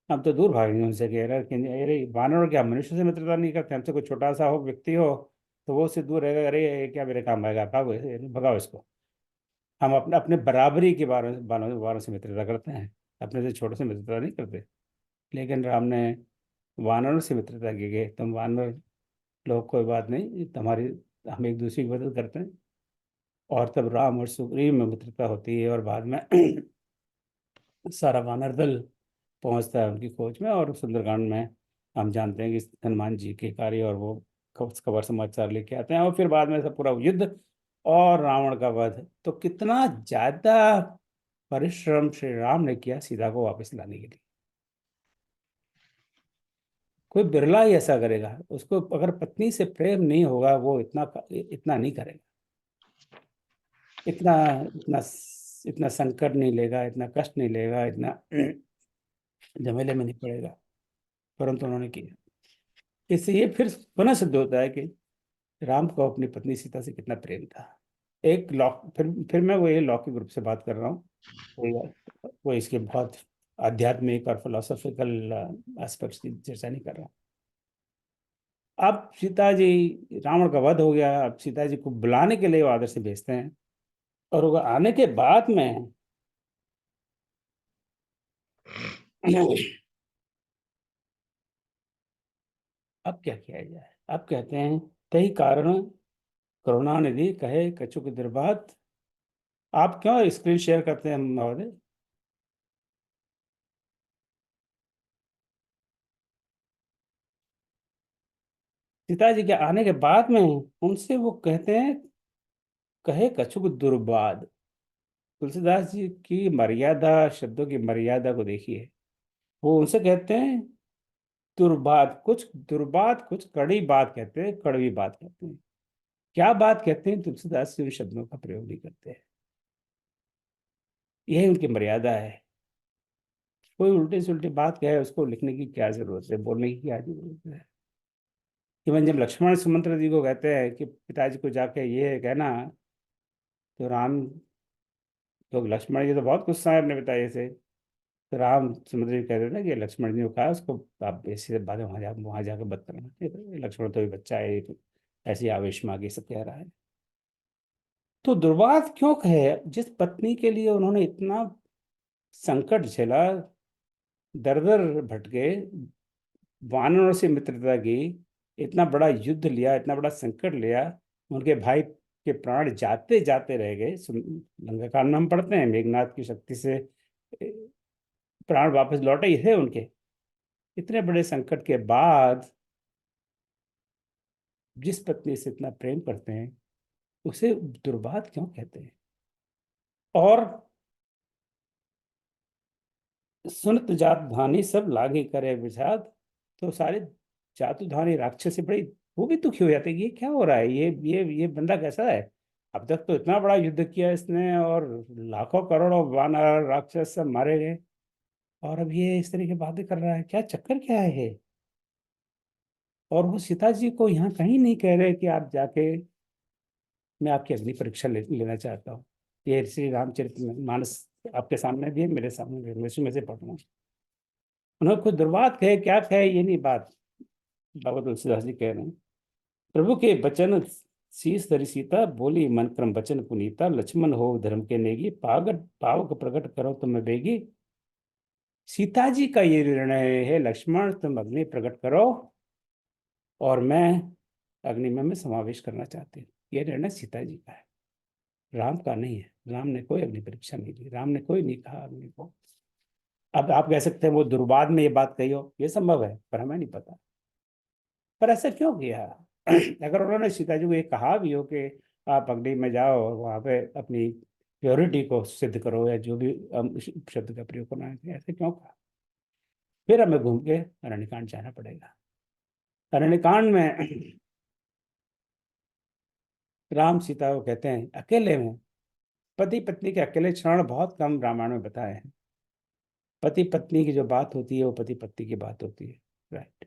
हम तो दूर भागेंगे उनसे, कह रहे कि अरे वानर क्या मनुष्य से मित्रता नहीं करते? हमसे कोई छोटा सा हो व्यक्ति हो तो वो उससे दूर रहेगा, अरे ये क्या मेरे काम आएगा, भागो भगाओ इसको। हम अपने अपने बराबरी के वारों से मित्रता करते हैं, अपने से छोटे से मित्रता नहीं करते। लेकिन राम ने वानरों से मित्रता की गई, तुम वानर लोग कोई बात नहीं, तुम्हारी हम एक दूसरे की मदद करते हैं। और तब राम और सुग्रीव में मित्रता होती है, और बाद में सारा वानर दल पहुंचता है उनकी खोज में। और सुंदरकांड में हम जानते हैं कि हनुमान जी के कार्य, और वो खबर समाचार लेके आते हैं, और फिर बाद में सब पूरा युद्ध और रावण का वध। तो कितना ज्यादा परिश्रम श्री राम ने किया सीता को वापस लाने के लिए। कोई बिरला ही ऐसा करेगा, उसको अगर पत्नी से प्रेम नहीं होगा वो इतना इतना नहीं करेगा, इतना इतना इतना संकट नहीं लेगा, इतना कष्ट नहीं लेगा, इतना झमेले में नहीं पड़ेगा, परंतु उन्होंने किया। इससे ये फिर पुनः सिद्ध होता है कि राम को अपनी पत्नी सीता से कितना प्रेम था। एक लॉक फिर मैं वो ये लौकिक रूप से बात कर रहा हूँ, वो इसके बहुत आध्यात्मिक और फिलोसॉफिकल एस्पेक्ट्स की चर्चा नहीं कर रहा। अब सीता जी, रावण का वध हो गया, अब सीता जी को बुलाने के लिए वो आदर से भेजते हैं, और वो आने के बाद में अब क्या किया जाए। अब कहते हैं तही कारण करुणानिधि कहे कछुक दुर्बात। आप क्यों स्क्रीन शेयर करते हैं महोदय? सीता जी के आने के बाद में उनसे वो कहते हैं कहे कछुक दुर्बाद। तुलसीदास जी की मर्यादा, शब्दों की मर्यादा को देखिए। वो उनसे कहते हैं दुर्बात, कुछ दुर्बात, कुछ कड़ी बात कहते हैं, कड़वी बात कहते हैं। क्या बात कहते हैं? तुलसीदास जी उन शब्दों का प्रयोग नहीं करते हैं। यही उनकी मर्यादा है। कोई उल्टी सुल्टी बात कहे उसको लिखने की क्या जरूरत है, बोलने की क्या जरूरत है। इवन जब लक्ष्मण सुमंत्र जी को कहते हैं कि पिताजी को जाके ये कहना, तो राम, तो लक्ष्मण जी तो बहुत गुस्सा है अपने पिताजी से। तो राम सुमंत्र जी कहते थे कि लक्ष्मण जी को कहा उसको आप ऐसी बातें वहां जाकर बत करना। ये लक्ष्मण तो भी बच्चा है, ये तो ऐसी आवेश में आगे सब कह रहा है। तो दुर्वास क्यों कहे? जिस पत्नी के लिए उन्होंने इतना संकट झेला, दर दर भटके, वानरों से मित्रता की, इतना बड़ा युद्ध लिया, इतना बड़ा संकट लिया, उनके भाई के प्राण जाते जाते रह गए। लंका कांड में हम पढ़ते हैं मेघनाथ की शक्ति से प्राण वापस लौटे ही थे उनके। इतने बड़े संकट के बाद जिस पत्नी से इतना प्रेम करते हैं उसे दुर्बात क्यों कहते हैं? और सुनत जात धानी सब लागे करे विषाद। तो सारे जातु धानी राक्षस से बड़ी वो भी दुखी हो जाते हैं, ये क्या हो रहा है, ये बंदा कैसा है? अब तक तो इतना बड़ा युद्ध किया इसने और लाखों करोड़ों वानर राक्षस सब मारे गए, और अब ये इस तरह की बातें कर रहा है, क्या चक्कर क्या है ये? और वो सीता जी को यहाँ कहीं नहीं कह रहे कि आप जाके, मैं आपकी अग्नि परीक्षा लेना चाहता हूँ। ये श्री रामचरित मानस आपके सामने भी है, मेरे सामने भी है, मैं उसी में से पढ़ रहा हूँ। उन्होंने खुद दुर्वात कहे, क्या कहे ये नहीं बात, बाबा तुलसीदास जी कह रहे हैं। प्रभु के बचन शीस धरि सीता, बोली मन क्रम बचन पुनीता। लक्ष्मण हो धर्म के नेगी, पागट पावक प्रकट करो तुम बेगी। सीता जी का ये निर्णय है, लक्ष्मण तुम अग्नि प्रकट करो और मैं अग्नि में समावेश करना चाहती हूँ। ये निर्णय सीता जी का है, राम का नहीं है। राम ने कोई अग्नि परीक्षा नहीं ली, राम ने कोई नहीं कहा अग्नि को। अब आप कह सकते हैं वो दुर्वाद में ये बात कही हो, ये संभव है, पर हमें नहीं पता। पर ऐसा क्यों किया? अगर उन्होंने सीता जी को ये कहा भी हो कि आप अग्नि में जाओ और वहां पे अपनी प्योरिटी को सिद्ध करो, या जो भी शब्द का प्रयोग करना है, ऐसे क्यों कहा? फिर हमें घूम के अरण्यकांड जाना पड़ेगा। अरण्यकांड में राम सीता को कहते हैं अकेले में, पति पत्नी के अकेले क्षण बहुत कम रामायण में बताए हैं। पति पत्नी की जो बात होती है वो पति पत्नी की बात होती है, राइट।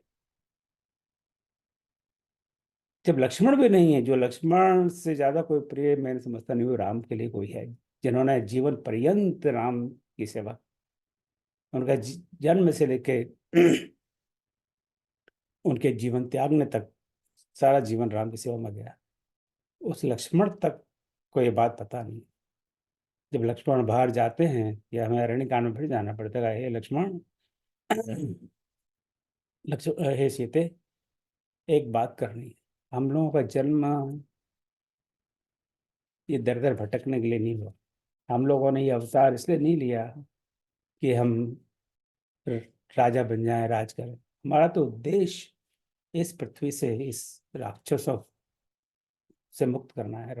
जब लक्ष्मण भी नहीं है, जो लक्ष्मण से ज्यादा कोई प्रिय मैंने समझता नहीं वो राम के लिए कोई है, जिन्होंने जीवन पर्यंत राम की सेवा, उनका जन्म से लेके उनके जीवन त्यागने तक सारा जीवन राम की सेवा में गया। उस लक्ष्मण तक को ये बात पता नहीं। जब लक्ष्मण बाहर जाते हैं या हमें अरण्यकांड में फिर जाना पड़ता है, हे लक्ष्मण, लक्ष्मण हे सीते, एक बात करनी है। हम लोगों का जन्म ये दर दर भटकने के लिए नहीं हुआ। हम लोगों ने ये अवतार इसलिए नहीं लिया कि हम राजा बन जाएं, राज करें। हमारा तो उद्देश्य इस पृथ्वी से, इस राक्षसों से मुक्त करना है,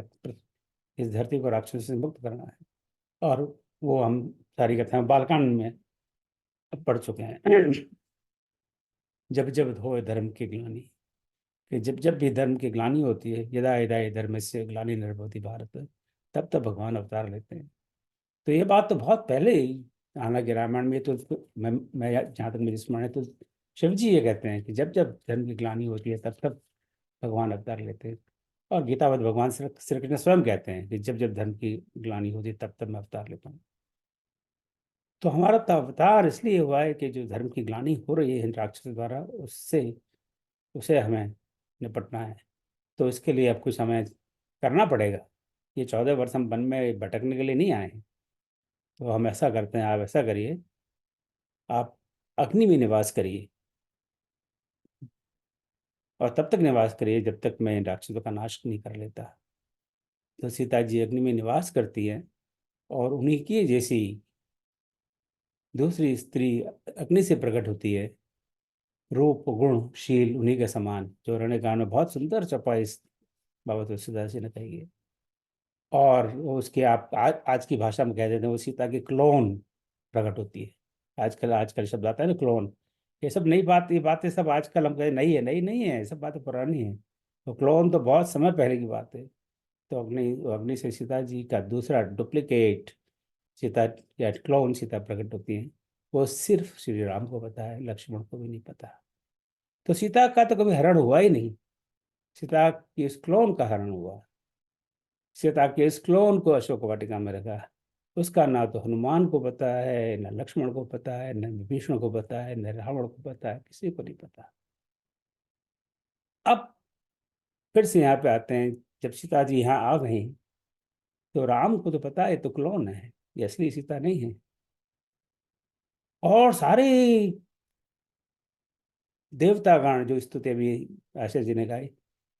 इस धरती को राक्षसों से मुक्त करना है। और वो हम सारी कथाएं बालकांड में पढ़ चुके हैं। जब जब हो धर्म की ग्लानि, कि जब जब भी धर्म की ग्लानि होती है, यदा यदा धर्मस्य ग्लानि निर्भवति भारत, तब तब भगवान अवतार लेते हैं। तो ये बात तो बहुत पहले ही, हालांकि रामायण में तो मैं जहाँ तक मुझे स्मरण है तो शिव जी ये कहते हैं कि जब जब धर्म की ग्लानि होती है तब तब भगवान अवतार लेते हैं। और गीतावत भगवान श्री कृष्ण स्वयं कहते हैं कि जब जब धर्म की ग्लानि होती है तब तब मैं अवतार लेता हूँ। तो हमारा तो अवतार इसलिए हुआ है कि जो धर्म की ग्लानि हो रही है इन राक्षसों द्वारा, उसे हमें निपटना है। तो इसके लिए अब कुछ हमें करना पड़ेगा। ये 14 वर्ष हम वन में भटकने के लिए नहीं आए हैं। तो हम ऐसा करते हैं, आप ऐसा करिए, आप अग्नि में निवास करिए और तब तक निवास करिए जब तक मैं इन राक्षसों का नाश नहीं कर लेता। तो सीता जी अग्नि में निवास करती है और उन्हीं की जैसी दूसरी स्त्री अग्नि से प्रकट होती है, रूप गुण शील उन्हीं के समान, जो रणगान में बहुत सुंदर चौपाई इस बाबा तुलसीदास जी ने कही है। और वो उसके आप आज की भाषा में कह देते हैं वो सीता की क्लोन प्रकट होती है। आजकल शब्द आता है ना क्लोन, ये सब नई बात, ये बातें सब आजकल हम कहें नहीं है, नहीं है, ये सब बातें पुरानी है। तो क्लोन तो बहुत समय पहले की बात है। तो अग्नि से सीता जी का दूसरा डुप्लीकेट सीता या क्लोन सीता प्रकट होती है। वो सिर्फ श्री राम को पता है, लक्ष्मण को भी नहीं पता। तो सीता का तो कभी हरण हुआ ही नहीं, सीता की इस क्लोन का हरण हुआ। सीता के इस क्लोन को अशोक वाटिका में रखा। उसका ना तो हनुमान को पता है, न लक्ष्मण को पता है, न विभीषण को पता है, न रावण को पता है, किसी को नहीं पता। अब फिर से यहाँ पे आते हैं, जब सीता जी यहाँ आ गई तो राम को तो पता है तो क्लोन है, ये असली सीता नहीं है। और सारे देवतागण जो स्तुति अभी आशा जी ने गाई,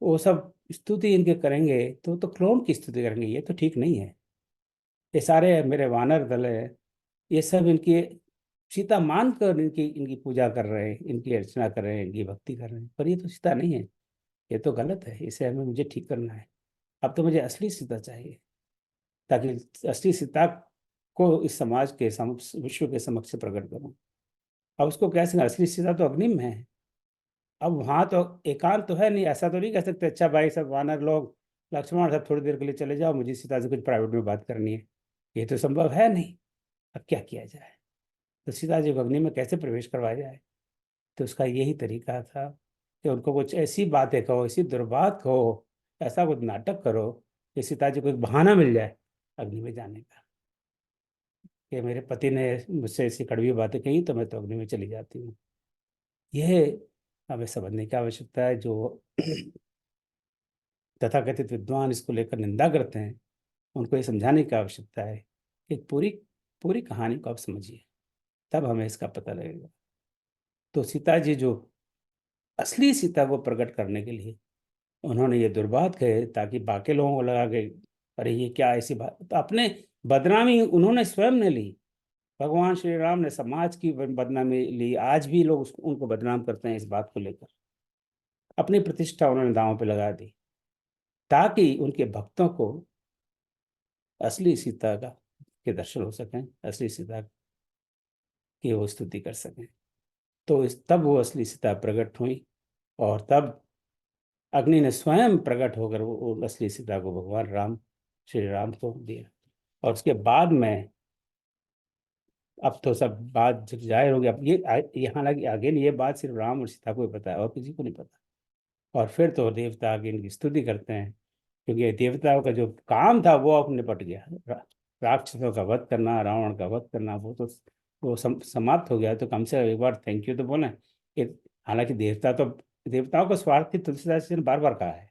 वो सब स्तुति इनके करेंगे तो क्लोन की स्तुति करेंगे, ये तो ठीक नहीं है। ये सारे मेरे वानर दल है, ये सब इनकी सीता मानकर इनकी इनकी पूजा कर रहे हैं, इनकी अर्चना कर रहे हैं, इनकी भक्ति कर रहे हैं, पर ये तो सीता नहीं है, ये तो गलत है, इसे मुझे ठीक करना है। अब तो मुझे असली सीता चाहिए, ताकि असली सीता को इस समाज के विश्व के समक्ष प्रकट करूं। अब उसको कैसे, असली सीता तो अग्नि में है। अब वहां तो एकांत तो है नहीं, ऐसा तो नहीं कह सकते अच्छा भाई सब वानर लोग, लक्ष्मण सब थोड़ी देर के लिए चले जाओ, मुझे सीता से कुछ प्राइवेट में बात करनी है। ये तो संभव है नहीं। अब क्या किया जाए, तो सीता जी को अग्नि में कैसे प्रवेश करवाया जाए? तो उसका यही तरीका था कि उनको कुछ ऐसी बातें कहो, ऐसी दुर्बात कहो, ऐसा कुछ नाटक करो कि सीता जी को एक बहाना मिल जाए अग्नि में जाने का, कि मेरे पति ने मुझसे ऐसी कड़वी बातें कही तो मैं तो अग्नि में चली जाती हूँ। यह हमें समझने की आवश्यकता है। जो तथाकथित विद्वान इसको लेकर निंदा करते हैं, उनको ये समझाने की आवश्यकता है कि पूरी पूरी कहानी को आप समझिए, तब हमें इसका पता लगेगा। तो सीता जी जो असली सीता को प्रकट करने के लिए उन्होंने ये दुर्बात कहे, ताकि बाकी लोगों को लगा कि अरे ये क्या ऐसी बात, तो अपने बदनामी उन्होंने स्वयं ने ली। भगवान श्री राम ने समाज की बदनामी ली। आज भी लोग उनको बदनाम करते हैं इस बात को लेकर। अपनी प्रतिष्ठा उन्होंने दांव पे लगा दी, ताकि उनके भक्तों को असली सीता का के दर्शन हो सकें, असली सीता की वो स्तुति कर सकें। तो तब वो असली सीता प्रकट हुई, और तब अग्नि ने स्वयं प्रकट होकर वो असली सीता को भगवान राम श्री राम को दिया। और उसके बाद में अब तो सब बात जब जाहिर हो गया। अब ये हालांकि आगे ये बात सिर्फ राम और सीता को ही पता है और किसी को नहीं पता। और फिर तो देवता आगे इनकी स्तुति करते हैं, क्योंकि देवताओं का जो काम था वो अब निपट गया। राक्षसों का वध करना, रावण का वध करना, वो समाप्त हो गया। तो कम से एक बार थैंक यू तो बोले। हालांकि देवताओं का स्वार्थी तुलसीदास जी ने बार बार कहा है,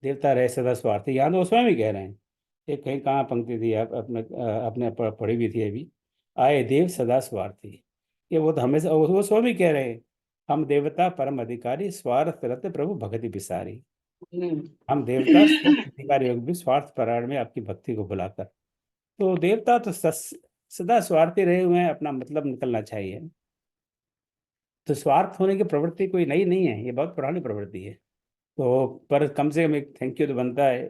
देवता रहे सदा स्वार्थी। यहाँ तो वो स्वयं ही कह रहे हैं। एक कहीं कहाँ पंक्ति थी, अपने पढ़ी भी थी अभी, आए देव सदा स्वार्थी। ये वो तो हमेशा वो स्वयं ही कह रहे हैं, हम देवता परम अधिकारी, स्वार्थ रत प्रभु भगति बिसारी। हम देवता अधिकारी योग भी स्वार्थ परायण में आपकी भक्ति को बुलाकर। तो देवता तो सदा स्वार्थी रहे हुए हैं, अपना मतलब निकलना चाहिए। तो स्वार्थ होने की प्रवृत्ति कोई नई नहीं है, ये बहुत पुरानी प्रवृत्ति है। तो पर कम से कम एक थैंक यू तो बनता है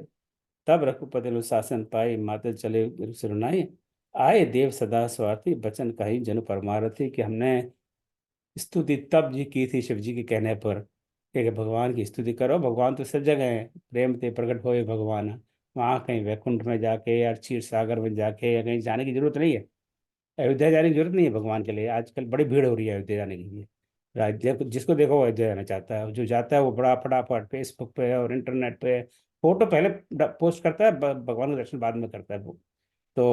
तब रघुपति अनुशासन पाई, माते चले सिरुनाई। आए देव सदा स्वार्थी, बचन कही जनु परमारथी। कि हमने स्तुति तब जी की थी शिव जी के कहने पर कि भगवान की स्तुति करो, भगवान तो सब जगह है, प्रेम ते प्रकट होए भगवान। वहाँ कहीं वैकुंठ में जाके या क्षीर सागर में जाके या कहीं जाने की जरूरत नहीं है। अयोध्या जाने की जरूरत नहीं है भगवान के लिए। आजकल बड़ी भीड़ हो रही है अयोध्या जाने के लिए। राज्य जिसको देखो वो अयोध्या जाना चाहता है। जो जाता है वो बड़ा फटाफट फेसबुक पे और इंटरनेट पे फोटो पहले पोस्ट करता है, भगवान का दर्शन बाद में करता है वो। तो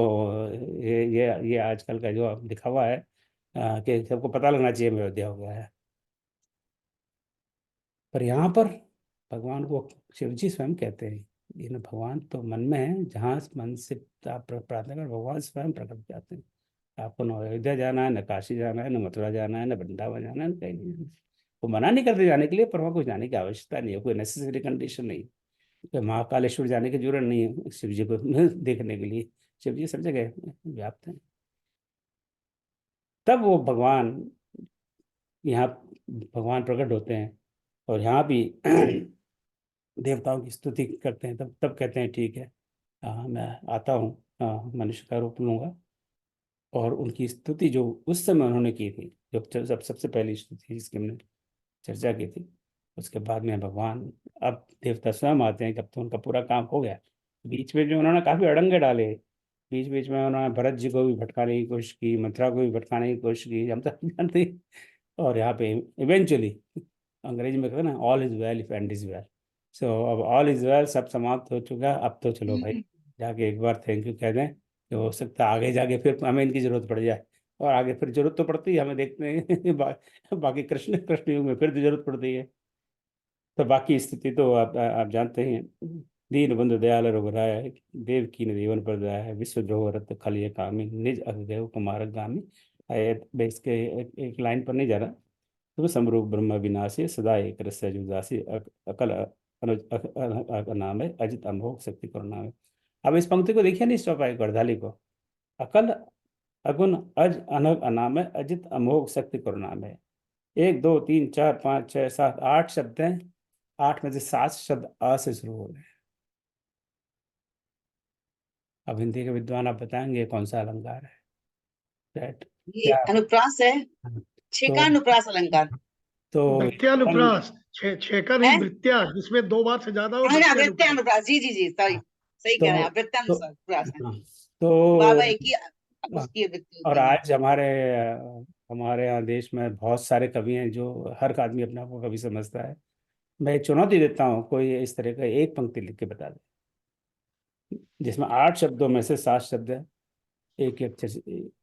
ये आजकल का जो दिखावा है कि सबको पता लगना चाहिए मैं अयोध्या हो गया है। पर यहाँ पर भगवान को शिव जी स्वयं कहते हैं, ये ना भगवान तो मन में है, जहाँ मन से आप प्रार्थना कर भगवान स्वयं प्रकट हो जाते हैं। आपको न अयोध्या जाना है, न काशी जाना है, न मथुरा जाना है, न वृंदावन जाना है, न कहीं नहीं जाना है। वो मना नहीं करते जाने के लिए, पर वहाँ कुछ जाने की आवश्यकता नहीं है, कोई नेसेसरी कंडीशन नहीं। तो महाकालेश्वर जाने की जरूरत नहीं है शिव जी को देखने के लिए। शिव जी सब जगह व्याप्त हैं। तब वो भगवान यहाँ भगवान प्रकट होते हैं और यहाँ भी देवताओं की स्तुति करते हैं। तब तब कहते हैं ठीक है, मैं आता हूँ, मनुष्य का रूप लूंगा। और उनकी स्तुति जो उस समय उन्होंने की थी, जब सबसे पहली स्तुति जिसकी हमने चर्चा की थी, उसके बाद में भगवान अब देवता स्वयं आते हैं कि अब तो उनका पूरा काम हो गया। बीच में जो उन्होंने काफी अड़ंगे डाले, बीच बीच में उन्होंने भरत जी को भी भटकाने की कोशिश की, मथुरा को भी भटकाने की कोशिश की, हम तो जानते हैं। और यहाँ पे इवेंचुअली अंग्रेजी में कहते हैं ना, all is well if end is well. So अब ऑल इज वेल, सब समाप्त हो चुका है। अब तो चलो भाई जाके एक बार थैंक यू कह दें, कि हो सकता है आगे जाके फिर हमें इनकी जरूरत पड़ जाए। और आगे फिर जरूरत तो पड़ती है हमें, देखते हैं बाकी कृष्ण कृष्ण युग में फिर तो जरूरत पड़ती है। तो बाकी स्थिति तो आप जानते हैं। दीन बंधु दयाल रघुराय, देव की जीवन पर दया है, विश्व द्रोह रत खलिय कामी, निज अगदेव कुमार गामी। मैं इसके एक लाइन पर नहीं जा रहा। तो समरूप ब्रह्म विनाशी, सदा एक रस जुदासी, अकल अनुज नाम है, अजित अमोघ शक्ति करुणा है। अब इस पंक्ति को देखिए नहीं, चौपाई गर्दाली को। अकल अगुण अज अनग अनाम है, अजित अमोघ शक्ति करुणा में। 1 2 3 4 5 6 7 8 शब्द हैं। 8 में से 7 शब्द अ से शुरू हो रहे हैं। अब हिंदी के विद्वान आप बताएंगे कौन सा अलंकार है, राइट? ये क्या? अनुप्रास है, हाँ, छह का तो अनुप्रास अलंकार वृत्यानुप्रास, छह का नहीं, है। वृत्या जिसमें 2 बार से ज्यादा हो, वृत्यानुप्रास। वृत्यानुप्रास, जी जी जी, सॉरी, सही कह रहे हैं तो आप, वृत्तानुप्रास है। हाँ, तो बाबा एक ही हाँ, उसकी वृत्ति और होती है। आज हमारे यहाँ देश में बहुत सारे कवि हैं, जो हर आदमी अपने आप को कवि समझता है। मैं एक चुनौती देता हूँ, कोई इस तरह का एक पंक्ति लिख के बता दे जिसमें 8 शब्दों में से 7 शब्द है, एक ही अक्षर से,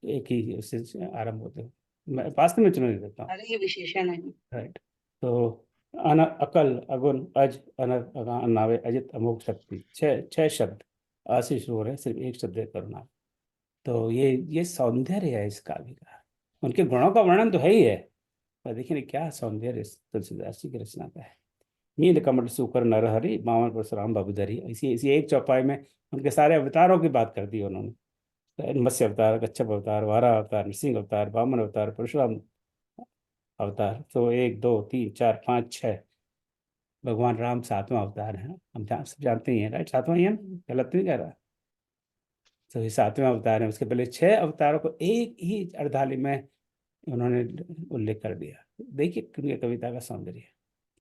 एक ही उससे आरंभ होते हो। मैं वास्तव में चुनौती देता हूँ, अरे ये विशेषण है। राइट? तो अकल अगुण अज अनग अनावे अजित अमोघ शक्ति, छह शब्द आशीष हो रहे हैं, सिर्फ एक शब्द है करुणा। तो ये सौंदर्य है इस काव्य का। उनके गुणों का वर्णन तो है ही है, पर देखिए क्या सौंदर्य इस तुलसीदास जी की रचना का है। नील कमल सुकर नरहरि, बावन परशुराम बाबूधरी। इसी एक चौपाई में उनके सारे अवतारों की बात कर दी उन्होंने। मत्स्य अवतार, कच्छप अवतार, वारा अवतार, नृसिंह अवतार, वामन अवतार, परशुराम अवतार। तो 1 2 3 4 5 6, भगवान राम 7वां अवतार है। हम सब जानते ही हैं, राइट? 7वां ही है ना? गलत नहीं कह रहा। तो ये 7वां अवतार है। उसके पहले 6 अवतारों को एक ही अर्धाली में उन्होंने उल्लेख कर दिया। देखिए उनकी कविता का सौंदर्य,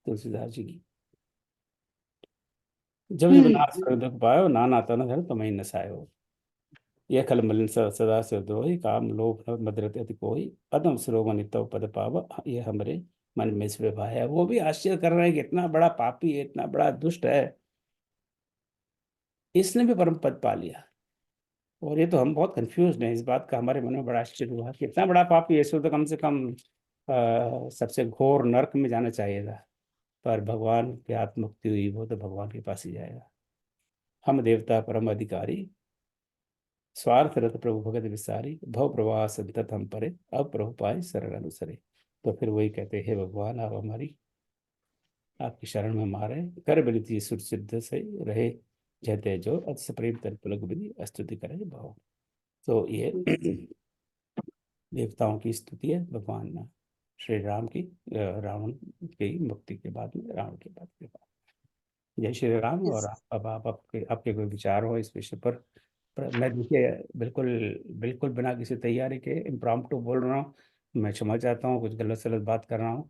तुलसीदास जी की। जब जब नाथ कर दुख पायो, नाना तन धन तुम्हें नसायो। यह खल मलिन सदा से द्रोही, काम लोभ मद रति अति कोई, अदम श्रोमणि तव पद पाव, ये हमरे मन में इसमें भाया। वो भी आश्चर्य कर रहे हैं कि इतना बड़ा पापी है, इतना बड़ा दुष्ट है, इसने भी परम पद पा लिया। और ये तो हम बहुत कंफ्यूज हैं इस बात का, हमारे मन में बड़ा आश्चर्य हुआ कि इतना बड़ा पापी है, इसको तो कम से कम सबसे घोर नरक में जाना चाहिए था। पर भगवान की आत्ममुक्ति हुई, वो तो भगवान के पास ही जाएगा। हम देवता परम अधिकारी, स्वार्थ रत प्रभु भगत विसारी, भव प्रवाह संतत हम परे, अब प्रभु पाए शरण अनुसरे। तो फिर वही कहते हैं, हे भगवान आप हमारी, आपकी शरण में हमारे, कर बिनती सुर सिद्ध से रहे, जयते जो अत्स प्रेम तर पुलक विधि, स्तुति करे भाव। तो ये देवताओं की स्तुति है भगवान श्री राम की, रावण की मुक्ति के बाद में, रावण के बाद के बाद। जय श्री राम। और अब आप आपके कोई विचार हो इस विषय पर मैं देखिए बिल्कुल बिल्कुल बिना किसी तैयारी के इम्प्रॉम्प्टू बोल रहा हूँ। मैं क्षमा चाहता हूँ, कुछ गलत सलत बात कर रहा हूँ।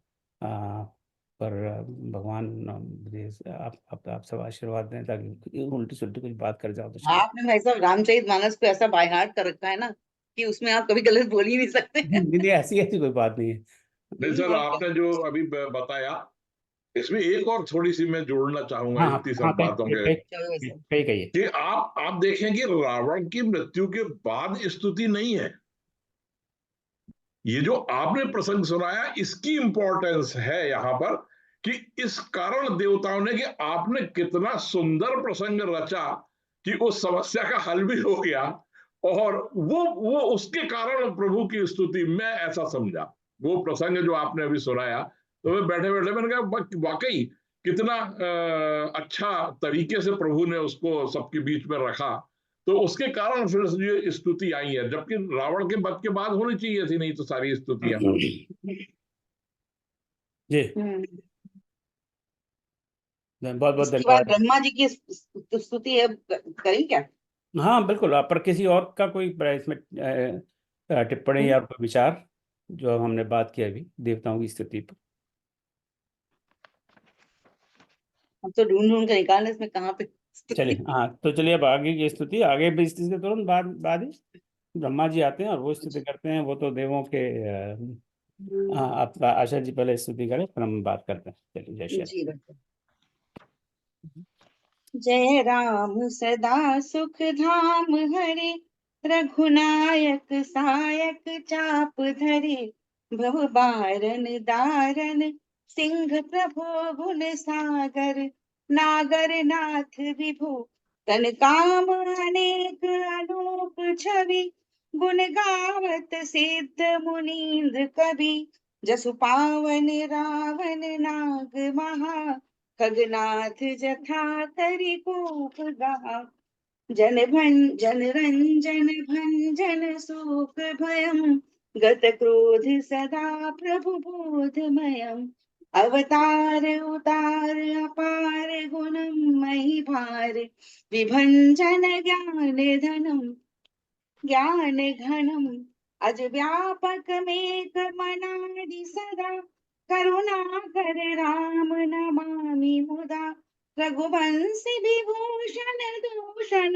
पर भगवान मुझे आप सब आशीर्वाद दें ताकि उल्टी सुल्टी कुछ बात कर जाओ तो क्षमा। आपने भाई साहब रामचरितमानस को ऐसा बाय हार्ट कर रखा है ना कि उसमें आप कभी गलत बोल ही नहीं सकते। नहीं, ऐसी ऐसी कोई बात नहीं है। नहीं सर, और क्या। आपने जो अभी बताया, इसमें एक और थोड़ी सी मैं जोड़ना चाहूंगा हाँ इतनी हाँ, सब बातों के, चलो भाई साहब। कहिए। कि आप देखें कि रावण की मृत्यु के बाद स्तुति नहीं है। ये जो आपने प्रसंग सुनाया, इसकी इंपॉर्टेंस है यहां पर, कि इस कारण देवताओं ने, कि आपने कितना सुंदर प्रसंग रचा कि उस समस्या का हल भी हो गया, और वो उसके कारण प्रभु की स्तुति, मैं ऐसा समझा वो प्रसंग जो आपने अभी सुनाया। तो मैं बैठे बैठे मैंने कहा वाकई कितना अच्छा तरीके से प्रभु ने उसको सबके बीच में रखा। तो उसके कारण फिर ये स्तुति आई है, जबकि रावण के वध के बाद होनी चाहिए थी नहीं तो सारी स्तुतियां। जी, हम्म। बहुत बहुत इसके बाद धन्यवाद। ब्रह्मा जी की स्तुति है, करें क्या? हाँ बिल्कुल। आप पर किसी और का कोई इसमें टिप्पणी या कोई विचार जो हमने बात की अभी देवताओं की स्थिति पर? हम तो ढूंढ ढूंढ कर निकालने इसमें कहाँ पे चलिए, स्तुति। हाँ तो चलिए अब आगे की स्तुति, आगे भी स्तुति के तुरंत बाद बाद ही ब्रह्मा जी आते हैं और वो स्तुति करते हैं। वो तो देवों के हाँ, आप आशा जी पहले स्तुति करें फिर हम बात करते हैं। चलिए, जय श्री राम। जी बिल्कुल। जय राम सदा सुख धाम हरे, रघुनायक सायक चाप धरे, भव बारन दारन सिंह प्रभो गुण सागर, नागर नाथ विभु तन काम अनेक अनूप छवि, गुण गावत सिद्ध मुनीन्द्र कवि, जसु पावन रावण नाग महा, खगनाथ जथा करि कूप गा, जन रंजन भंजन सूख भयम, गत क्रोध सदा प्रभु बोधमयम्, अवतार उतार अपार गुणम मही भार, विभंजन ज्ञान घनम, अज व्यापक मेघ मनादि सदा, करुणा कर राम नमामि मुदा, रघुवंशी विभूषण दूषण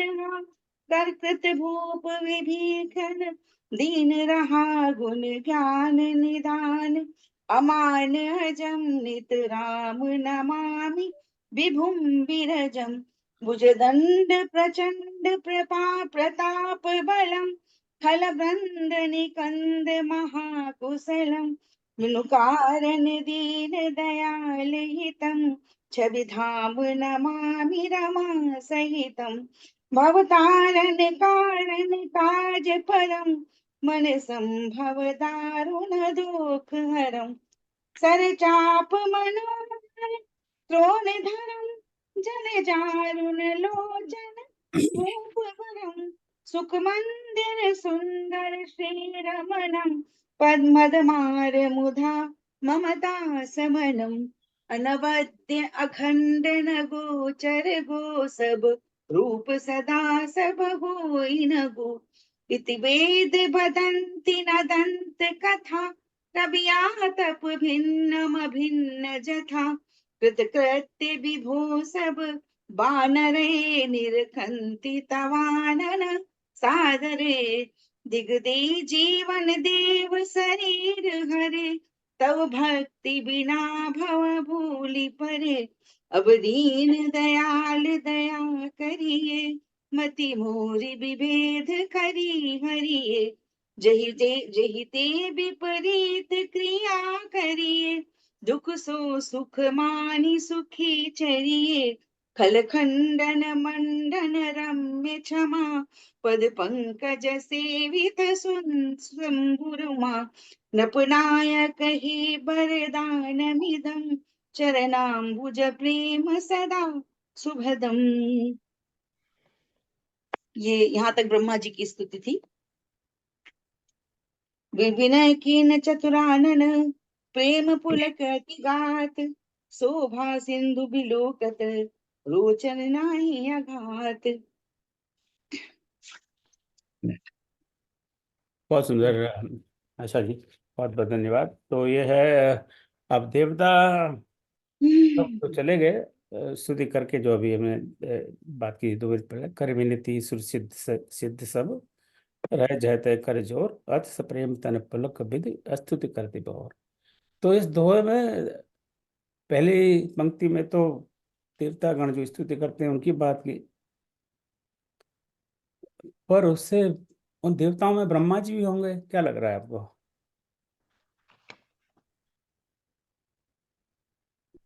कर कृत भूप विभीषण, दीन रहा गुण ज्ञान निदान, अमान अजम नित राम नमामि, विभुम विरजम भुजदंड प्रचंड प्रताप बलम, खल बंद निकंद महाकुशलम, विनुकारन दीन दयाल हितम, छवि धाम नमामि रमा सहितम, भवतारण कारण काज परम, मन संभव दारुण दुख हरम, सर चाप मनोहर त्रोण धरम, जन जारुण लोचन रूप वरम, सुख मंदिर सुंदर श्री रमणम, पद्मदमार मुधा ममता समनम, अनवद्य अखंड न गोचर गो सब, रूप सदा सब होई न गो, इति वेद बदंति न दंत कथा, कबिया तप भिन्नम भिन्न जथा, कृतकृत्य विभो सब बानरे, निरखंति तवानन सादरे, दिगदे जीवन देव शरीर हरे, तव भक्ति बिना भव भूलि परे, अब दीन दयाल दया करिए, मति मोरि विभेद करी हरिए, जहि ते विपरीत क्रिया करिए, दुख सो सुख मानि सुखी चरिए, खल खंडन मंडन रम्य क्षमा, पद पंकज सेवित सुंबुरुमा, नपनायक ही बरदान मिदम, चरणाम्बुज प्रेम सदा सुभदम। ये यहाँ तक ब्रह्मा जी की स्तुति थी। विनय कीन चतुरानन, प्रेम पुलक अति गात, शोभा सिंधु बिलोकत, रोचन नाही आघात। बहुत सुंदर आशा जी, बहुत बहुत धन्यवाद। तो ये है, अब देवता सब तो चले गए, स्तुति करके जो अभी हमने बात की 2 मिनट पहले, कर विनती सुर सिद्ध सिद्ध सब रह जाते कर जोर, अथ सप्रेम तन पुलक विधि स्तुति करती बहुर। तो इस दोहे में पहली पंक्ति में तो देवता गण जो स्तुति करते हैं उनकी बात की, पर उससे उन देवताओं में ब्रह्मा जी भी होंगे, क्या लग रहा है आपको?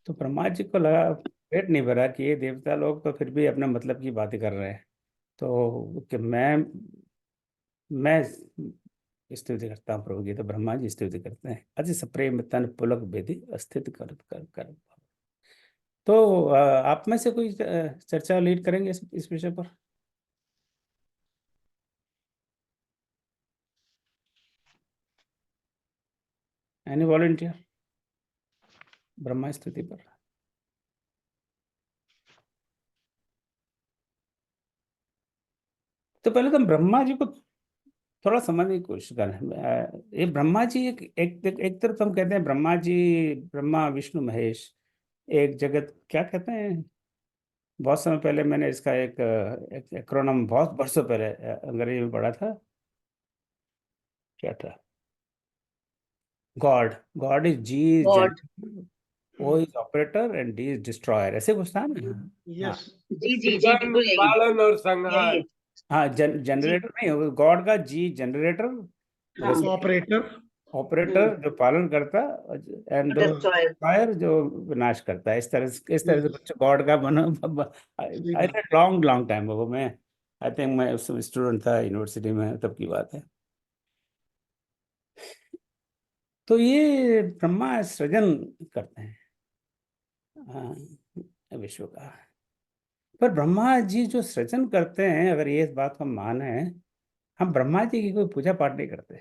तो ब्रह्मा जी को लगा, पेट नहीं भरा कि ये देवता लोग तो फिर भी अपने मतलब की बातें कर रहे हैं, तो कि मैं स्तुति करता हूँ प्रभु की। तो ब्रह्मा जी स्तुति करते हैं, अति सप्रेम तन पुलक बेदी स्थित कर। तो आप में से कोई चर्चा लीड करेंगे इस विषय पर? एनी वॉलंटियर ब्रह्मा स्तुति पर? तो पहले तो ब्रह्मा जी को थोड़ा समझने की कोशिश करें। ये ब्रह्मा जी एक तरफ हम कहते हैं ब्रह्मा जी, ब्रह्मा विष्णु महेश, एक जगत, क्या कहते हैं, बहुत समय पहले मैंने इसका एक एक्रोनम बहुत वर्षों पहले अंग्रेजी में पढ़ा था, क्या था? God. God is G is God. O is operator and D is destroyer, ऐसे कुछ था ना? यस। जी जी जी सृजन, बिल्कुल यही पालन और यही संहार। है। हाँ, जनरेटर नहीं, गॉड का जी जनरेटर, हाँ ऑपरेटर। ऑपरेटर जो पालन करता, एंड डिस्ट्रॉयर। फायर जो विनाश करता है। इस तरह से कुछ गॉड का बना। सही आई बात। लॉन्ग लॉन्ग टाइम वो, मैं आई थिंक मैं उस स्टूडेंट था यूनिवर्सिटी में, तब की बात है। तो ये ब्रह्मा सृजन करते हैं विश्व का, पर ब्रह्मा जी जो सृजन करते हैं, अगर ये इस बात को माने, हम ब्रह्मा जी की कोई पूजा पाठ नहीं करते।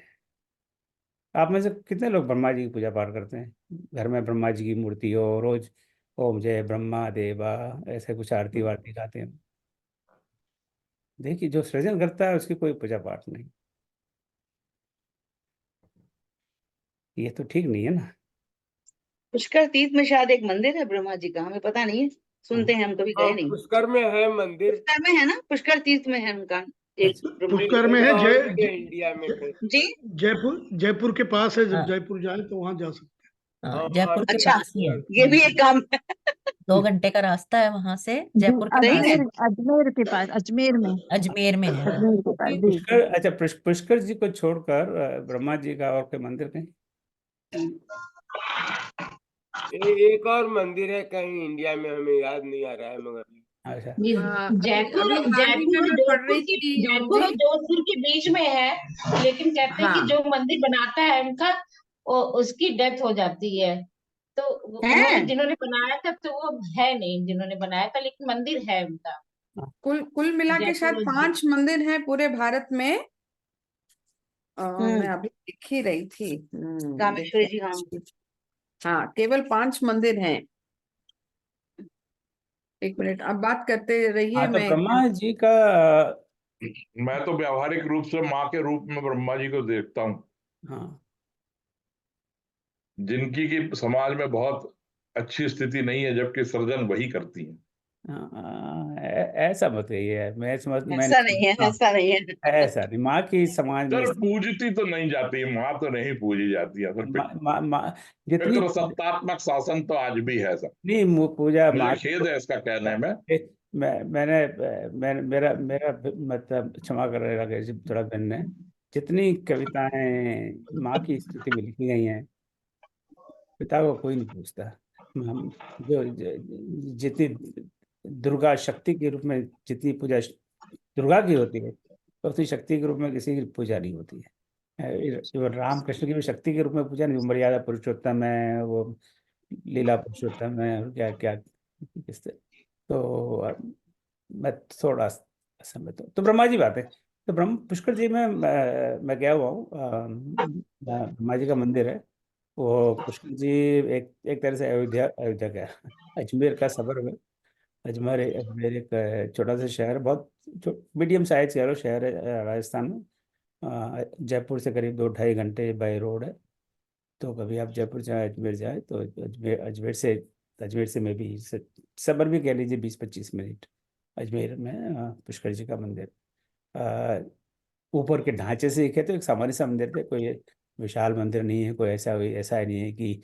आप में से कितने लोग ब्रह्मा जी की पूजा पाठ करते हैं? घर में ब्रह्मा जी की मूर्ति हो, रोज ओम जय ब्रह्मा देवा ऐसे कुछ आरती वारती गाते हैं? देखिए, जो सृजन करता है उसकी कोई पूजा पाठ नहीं, ये तो ठीक नहीं है ना। पुष्कर तीर्थ में शायद एक मंदिर है ब्रह्मा जी का, हमें पता नहीं है, सुनते हैं, हम कभी हाँ, गए नहीं। पुष्कर में है मंदिर। पुष्कर में है ना, पुष्कर तीर्थ में है उनका एक अच्छा, ब्रह्मा जी पुष्कर में है। और भी जय है इंडिया में कहीं। जी। जयपुर के पास है। जब हाँ। जयपुर जाए तो वहां जा सकते हाँ, जयपुर के अच्छा, पास ही है। ये भी एक काम है। 2 घंटे का रास्ता है वहां से, जयपुर के सही पास है। है। अजमेर के पास, अजमेर में, अजमेर में है। अजमेर के पास जी। पुष्कर, अच्छा पुष्कर जी को छोड़कर ब्रह्मा जी का और कोई मंदिर कहीं? एक और मंदिर है कहीं इंडिया में, हमें याद नहीं आ रहा है मगर। अच्छा, जयपुर अभी हाल ही में मैं पढ़ रही थी जयपुर और जी। जोधपुर के बीच में है, लेकिन कहते हैं कि हाँ। जो मंदिर बनाता है उनका उसकी डेथ हो जाती है, तो उन्होंने हैं? जिन्होंने बनाया था तो वो है नहीं जिन्होंने बनाया था, लेकिन मंदिर है उनका। कुल मिला के शायद जयपुर 5 मंदिर हैं पूरे भारत में। मैं अभी देख ही रही थी। कामेश्वरी जी, हाँ। हाँ, केवल 5 मंदिर हैं। एक मिनट, अब बात करते रहिए। हाँ, तो मैं ब्रह्मा जी का मैं तो व्यावहारिक रूप से माँ के रूप में ब्रह्मा जी को देखता हूँ, हाँ, जिनकी की समाज में बहुत अच्छी स्थिति नहीं है, जबकि सृजन वही करती है। ऐसा मत कहिए, मैं ऐसा नहीं है, ऐसा नहीं है। ऐसा नहीं, माँ की समाज में सर, पूजती तो नहीं जाती, माँ तो नहीं पूजी जाती है सर। जितनी पितृसत्तात्मक शासन तो आज भी है सर। नहीं पूजा मुझे माँ खेद है इसका कहने में। मैंने मेरा मेरा मतलब, क्षमा करेगा जी, थोड़ा भिन्न है। जितनी कविताएं माँ की स्तुति में लिखी गई हैं, पिता को कोई नहीं पूछता। हम जितनी दुर्गा शक्ति के रूप में जितनी पूजा दुर्गा की होती है, तो उतनी शक्ति के रूप में किसी की पूजा नहीं होती है। राम कृष्ण की भी शक्ति के रूप में पूजा नहीं, मर्यादा पुरुषोत्तम है, वो लीला पुरुषोत्तम है, और क्या क्या किससे। तो मैं थोड़ा समय तो ब्रह्मा जी बात है। तो ब्रह्म पुष्कर जी में मैं गया हुआ हूँ, ब्रह्मा जी का मंदिर है वो। पुष्कर जी एक तरह से अयोध्या क्या अजमेर का सबर में, अजमेर अजमेर एक छोटा सा शहर, बहुत मीडियम साइज कह लो शहर है राजस्थान में। जयपुर से करीब 2-2.5 घंटे बाय रोड है। तो कभी आप जयपुर जाए, अजमेर जाए, तो अजमेर से में भी सबर भी कह लीजिए 20-25 मिनट। अजमेर में पुष्कर जी का मंदिर ऊपर के ढांचे से देखे तो एक सामान्य सा मंदिर थे, कोई विशाल मंदिर नहीं है, कोई ऐसा नहीं है कि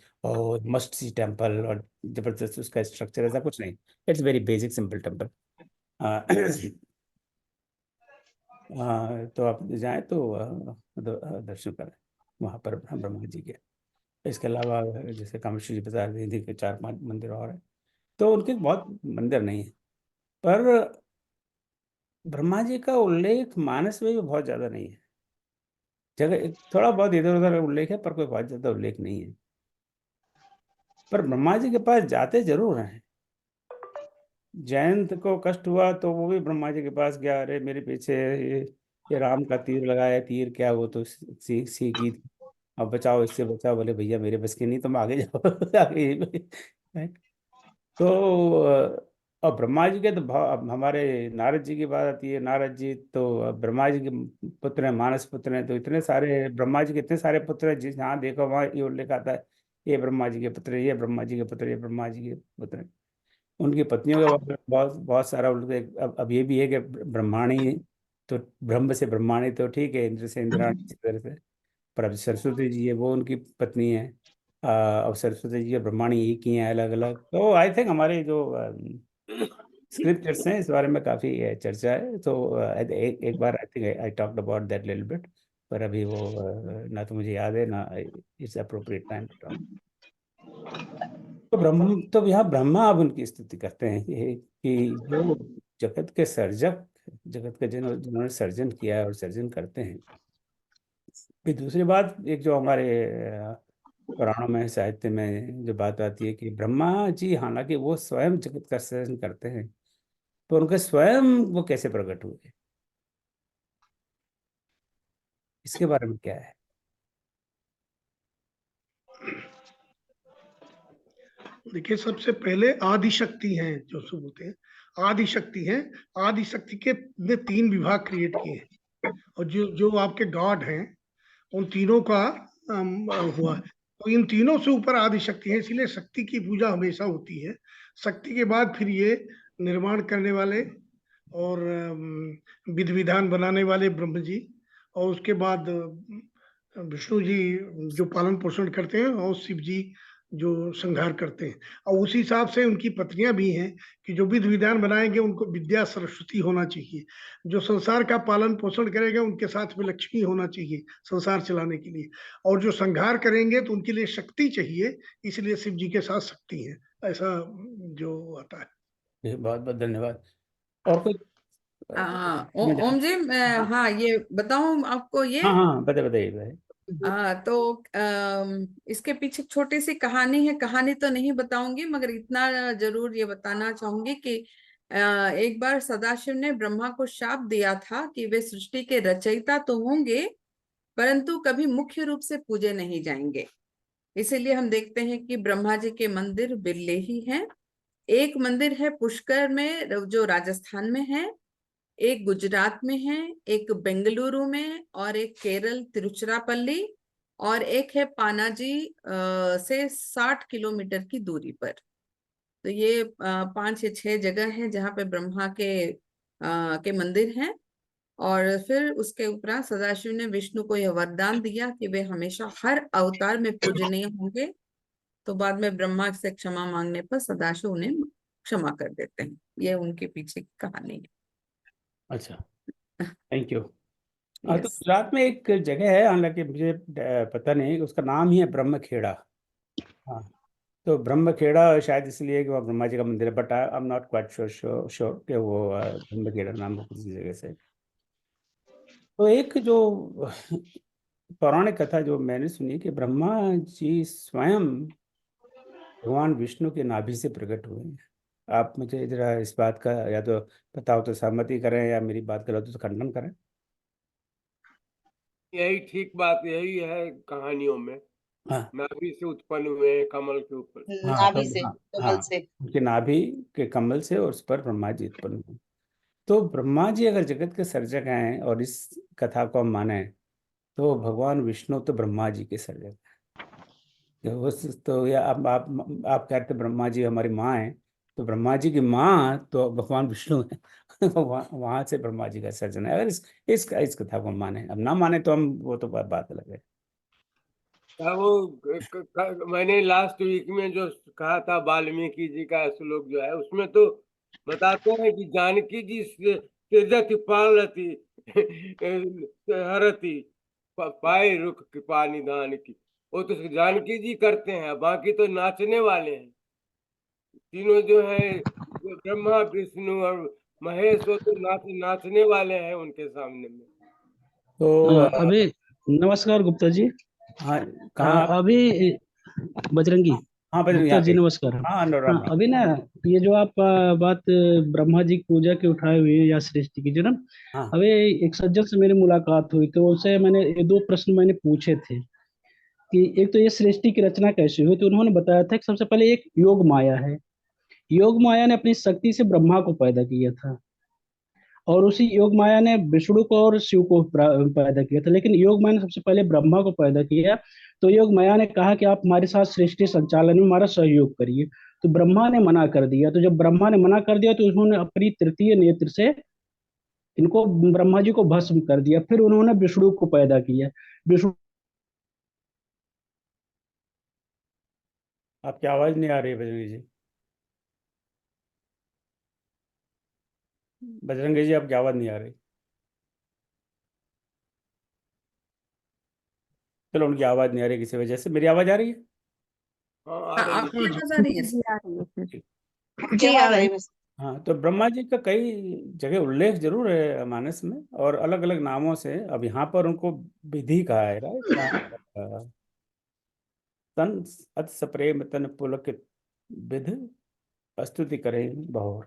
मस्ट सी टेम्पल और जबरदस्त उसका स्ट्रक्चर, ऐसा कुछ नहीं। It's very basic simple temple. तो आप जाएं तो दर्शन करें वहाँ पर ब्रह्मा जी के। इसके अलावा जैसे कामेश्वर जी बता रहे थे कि 4-5 मंदिर और हैं, तो उनके बहुत मंदिर नहीं है। पर ब्रह्मा जी का उल्लेख मानस में भी बहुत ज़्यादा नहीं है। जगह थोड़ा बहुत इधर उधर उल्लेख है, पर कोई बहुत ज़्यादा उल्लेख नहीं है। पर ब्रह्मा जी के पास जाते जरूर हैं। जयंत को कष्ट हुआ तो वो भी ब्रह्मा जी के पास गया, अरे मेरे पीछे ये राम का तीर लगाया, तीर क्या, वो तो सी की थी, अब बचाओ, इससे बचाओ। बोले भैया मेरे बस की नहीं, तुम आगे जाओ। आगे right? तो अब ब्रह्मा जी के तो अब हमारे नारद जी की बात आती है। नारद जी तो ब्रह्मा जी के पुत्र हैं, मानस पुत्र हैं। तो इतने सारे ब्रह्मा जी के इतने सारे पुत्र हैं, जिस जहाँ देखो वहाँ ये उल्लेख आता है, ये ब्रह्मा जी के पुत्र, ये ब्रह्मा जी के पुत्र, ये ब्रह्मा जी के पुत्र हैं। उनकी पत्नियों के बारे में बहुत बहुत सारा उल्लेख। अब ये भी है कि ब्रह्माणी, तो ब्रह्म से ब्रह्माणी तो ठीक है, इंद्र से इंद्राणी, इसी तरह से। पर अब सरस्वती जी है, वो उनकी पत्नी है। अब सरस्वती जी और ब्रह्माणी एक ही हैं, अलग अलग। तो आई थिंक हमारे जो स्क्रिप्चर्स हैं इस बारे में काफ़ी चर्चा है। तो एक बार I think I talked about that little bit, पर अभी वो ना तो मुझे याद है, ना it's appropriate time to talk. तो यहाँ ब्रह्मा अब उनकी स्तुति करते हैं कि जो जगत के सर्जक, जगत का जिन्होंने सर्जन किया है और सर्जन करते हैं। फिर दूसरी बात, एक जो हमारे पुराणों में, साहित्य में जो बात आती है कि ब्रह्मा जी हालांकि वो स्वयं जगत का सर्जन करते हैं, तो उनके स्वयं वो कैसे प्रकट हुए, इसके बारे में क्या है? देखिए, सबसे पहले आदिशक्ति हैं, जो सब होते हैं आदिशक्ति हैं। आदिशक्ति के ने 3 विभाग क्रिएट किए हैं, और जो जो आपके गॉड हैं उन तीनों का हुआ। तो इन तीनों से ऊपर आदिशक्ति है, इसलिए शक्ति की पूजा हमेशा होती है। शक्ति के बाद फिर ये निर्माण करने वाले और विधि विधान बनाने वाले ब्रह्म जी, और उसके बाद विष्णु जी जो पालन पोषण करते हैं, और शिव जी जो संहार करते हैं। और उसी हिसाब से उनकी पत्नियां भी हैं कि जो विधि विधान बनाएंगे उनको विद्या सरस्वती होना चाहिए, जो संसार का पालन पोषण करेगा उनके साथ में लक्ष्मी होना चाहिए संसार चलाने के लिए, और जो संहार करेंगे तो उनके लिए शक्ति चाहिए, इसलिए शिव जी के साथ शक्ति है, ऐसा जो आता है। बहुत बहुत धन्यवाद। और कोई ओम जी, हाँ ये बताऊं आपको ये। हाँ हाँ, बताइए। तो इसके पीछे छोटी सी कहानी है। कहानी तो नहीं बताऊंगी, मगर इतना जरूर ये बताना चाहूंगी कि एक बार सदाशिव ने ब्रह्मा को शाप दिया था कि वे सृष्टि के रचयिता तो होंगे, परंतु कभी मुख्य रूप से पूजे नहीं जाएंगे। इसीलिए हम देखते हैं कि ब्रह्मा जी के मंदिर बिरले ही हैं। एक मंदिर है पुष्कर में, जो राजस्थान में है, एक गुजरात में है, एक बेंगलुरु में, और एक केरल तिरुचिरापल्ली, और एक है पानाजी से 60 किलोमीटर की दूरी पर। तो ये 5 या 6 जगह हैं जहाँ पे ब्रह्मा के मंदिर हैं। और फिर उसके उपरांत सदाशिव ने विष्णु को यह वरदान दिया कि वे हमेशा हर अवतार में पूजनीय होंगे। तो बाद में ब्रह्मा से क्षमा मांगने पर सदाशिव उन्हें क्षमा कर देते हैं। ये उनके पीछे की कहानी है। अच्छा, थैंक यू। हाँ, तो यस। गुजरात में एक जगह है, हालांकि मुझे पता नहीं, उसका नाम ही है ब्रह्मखेड़ा। हाँ, तो ब्रह्मखेड़ा शायद इसलिए कि वह ब्रह्मा जी का मंदिर है, but I am not quite sure कि वो ब्रह्मखेड़ा नाम है किसी जगह से। तो एक जो पौराणिक कथा जो मैंने सुनी कि ब्रह्मा जी स्वयं भगवान विष्णु के नाभि से प्रकट हुए हैं। आप मुझे जरा इस बात का या तो पता हो तो सहमति करें, या मेरी बात गलत हो तो खंडन करें। यही ठीक बात यही है कहानियों में। हाँ नाभि से उत्पन्न हुए हैं कमल के ऊपर। हाँ नाभि तो से, हाँ कमल हाँ से। उनके नाभि के कमल से और उस पर ब्रह्मा जी उत्पन्न हुए। तो ब्रह्मा जी अगर जगत के सर्जक हैं और इस कथा को हम माने तो भगवान विष्णु तो ब्रह्मा जी के सर्जक हैं। तो या आप कहते ब्रह्मा जी हमारी माँ है, तो ब्रह्मा जी की माँ तो भगवान विष्णु है। वहां से ब्रह्मा जी का सर्जन है, अगर इस कथा को हम माने। अब ना माने तो हम वो तो बात अलग है। वो मैंने लास्ट वीक में जो कहा था वाल्मीकि जी का श्लोक जो है उसमें तो बताते हैं कि जानकी जी तेजति पालती हरती पाए रुख कृपा निधान की। वो तो जानकी जी करते हैं, बाकी तो नाचने वाले हैं तीनों जो है, ब्रह्मा विष्णु और महेश, वो तो नाचने वाले हैं उनके सामने में। तो अभी नमस्कार गुप्ता जी। हाँ कहाँ आप? अभी बजरंगी हाँ बजरंग गुप्ता यहाँ जी पे। नमस्कार। हाँ राम हाँ राम। अभी ना ये जो आप बात ब्रह्मा जी की पूजा के उठाए हुए हैं या सृष्टि की जो ना, हाँ अभी एक सज्जन से मेरी मुलाकात हुई तो उनसे मैंने ये 2 प्रश्न मैंने पूछे थे कि एक तो ये सृष्टि की रचना कैसे हुई, तो उन्होंने बताया था कि सबसे पहले एक योग माया है। योग माया ने अपनी शक्ति से ब्रह्मा को पैदा किया था और उसी योग माया ने विष्णु को और शिव को पैदा किया था, लेकिन योग माया ने सबसे पहले ब्रह्मा को पैदा किया। तो योग माया ने कहा कि आप हमारे साथ सृष्टि संचालन में हमारा सहयोग करिए। तो ब्रह्मा ने मना कर दिया। तो जब ब्रह्मा ने मना कर दिया तो उन्होंने अपनी तृतीय नेत्र से इनको ब्रह्मा जी को भस्म कर दिया। फिर उन्होंने विष्णु को पैदा किया। विष्णु आपकी आवाज नहीं आ रही है बजरंगी जी। बजरंगी जी आपकी आवाज नहीं आ रही। चलो उनकी आवाज नहीं आ रही किसी वजह से। मेरी आवाज आ रही है? हाँ आ रही है। आपकी आवाज आ रही है। जी आ रही है फिर। आपकी जी आ आवाज आ रही रही है। है बस। हाँ तो ब्रह्मा जी का कई जगह उल्लेख जरूर है मानस में और अलग अलग नामों से। अब यहाँ पर उनको विधि कहा है, राइट? तन अत सप्रेम तन पुलकित विधि स्तुति करें बहुर।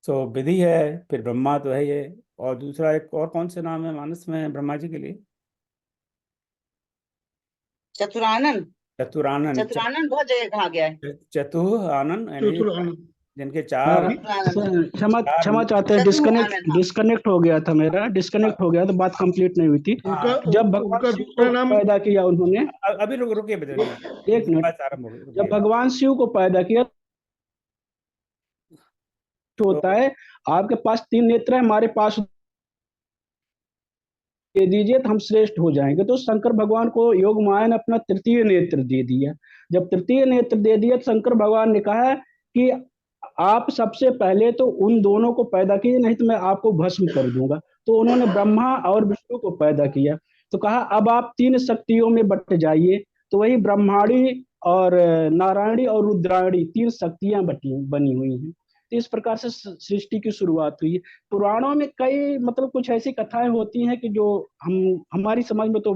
सो विधि है, फिर ब्रह्मा तो है ये। और दूसरा एक और कौन से नाम है मानस में ब्रह्मा जी के लिए? चतुरानन। चतुरानन। चतुरानन बहुत जगह कहा गया है। चतुर आनंद यानी चतुरानन। जिनके हाँ, चार चतुरानन, क्षमा चार क्षमा चाहते हैं, चतु आनंद। हाँ। डिस्कनेक्ट हो गया था, मेरा डिस्कनेक्ट हो गया तो बात कंप्लीट नहीं हुई थी। उनका जब भगवान उनका शिव दूसरा को नाम पैदा किया उन्होंने, अभी रुकिए बजरंगी जी, एक मिनट, बात आरंभ हो गई, जब रुकिए। भगवान शिव को पैदा किया तो तो होता है आपके पास 3 नेत्र है, हमारे पास दे दीजिए तो हम श्रेष्ठ हो जाएंगे। तो शंकर भगवान को योग माया ने अपना तृतीय नेत्र दे दिया। जब तृतीय नेत्र दे दिया तो शंकर भगवान ने कहा कि आप सबसे पहले तो उन दोनों को पैदा कीजिए, नहीं तो मैं आपको भस्म कर दूंगा। तो उन्होंने ब्रह्मा और विष्णु को पैदा किया। तो कहा अब आप 3 शक्तियों में बट जाइए। तो वही ब्रह्माणी और नारायणी और रुद्राणी 3 शक्तियां बनी हुई हैं। तो इस प्रकार से सृष्टि की शुरुआत हुई। पुराणों में कई मतलब कुछ ऐसी कथाएं होती हैं कि जो हमारी समझ में तो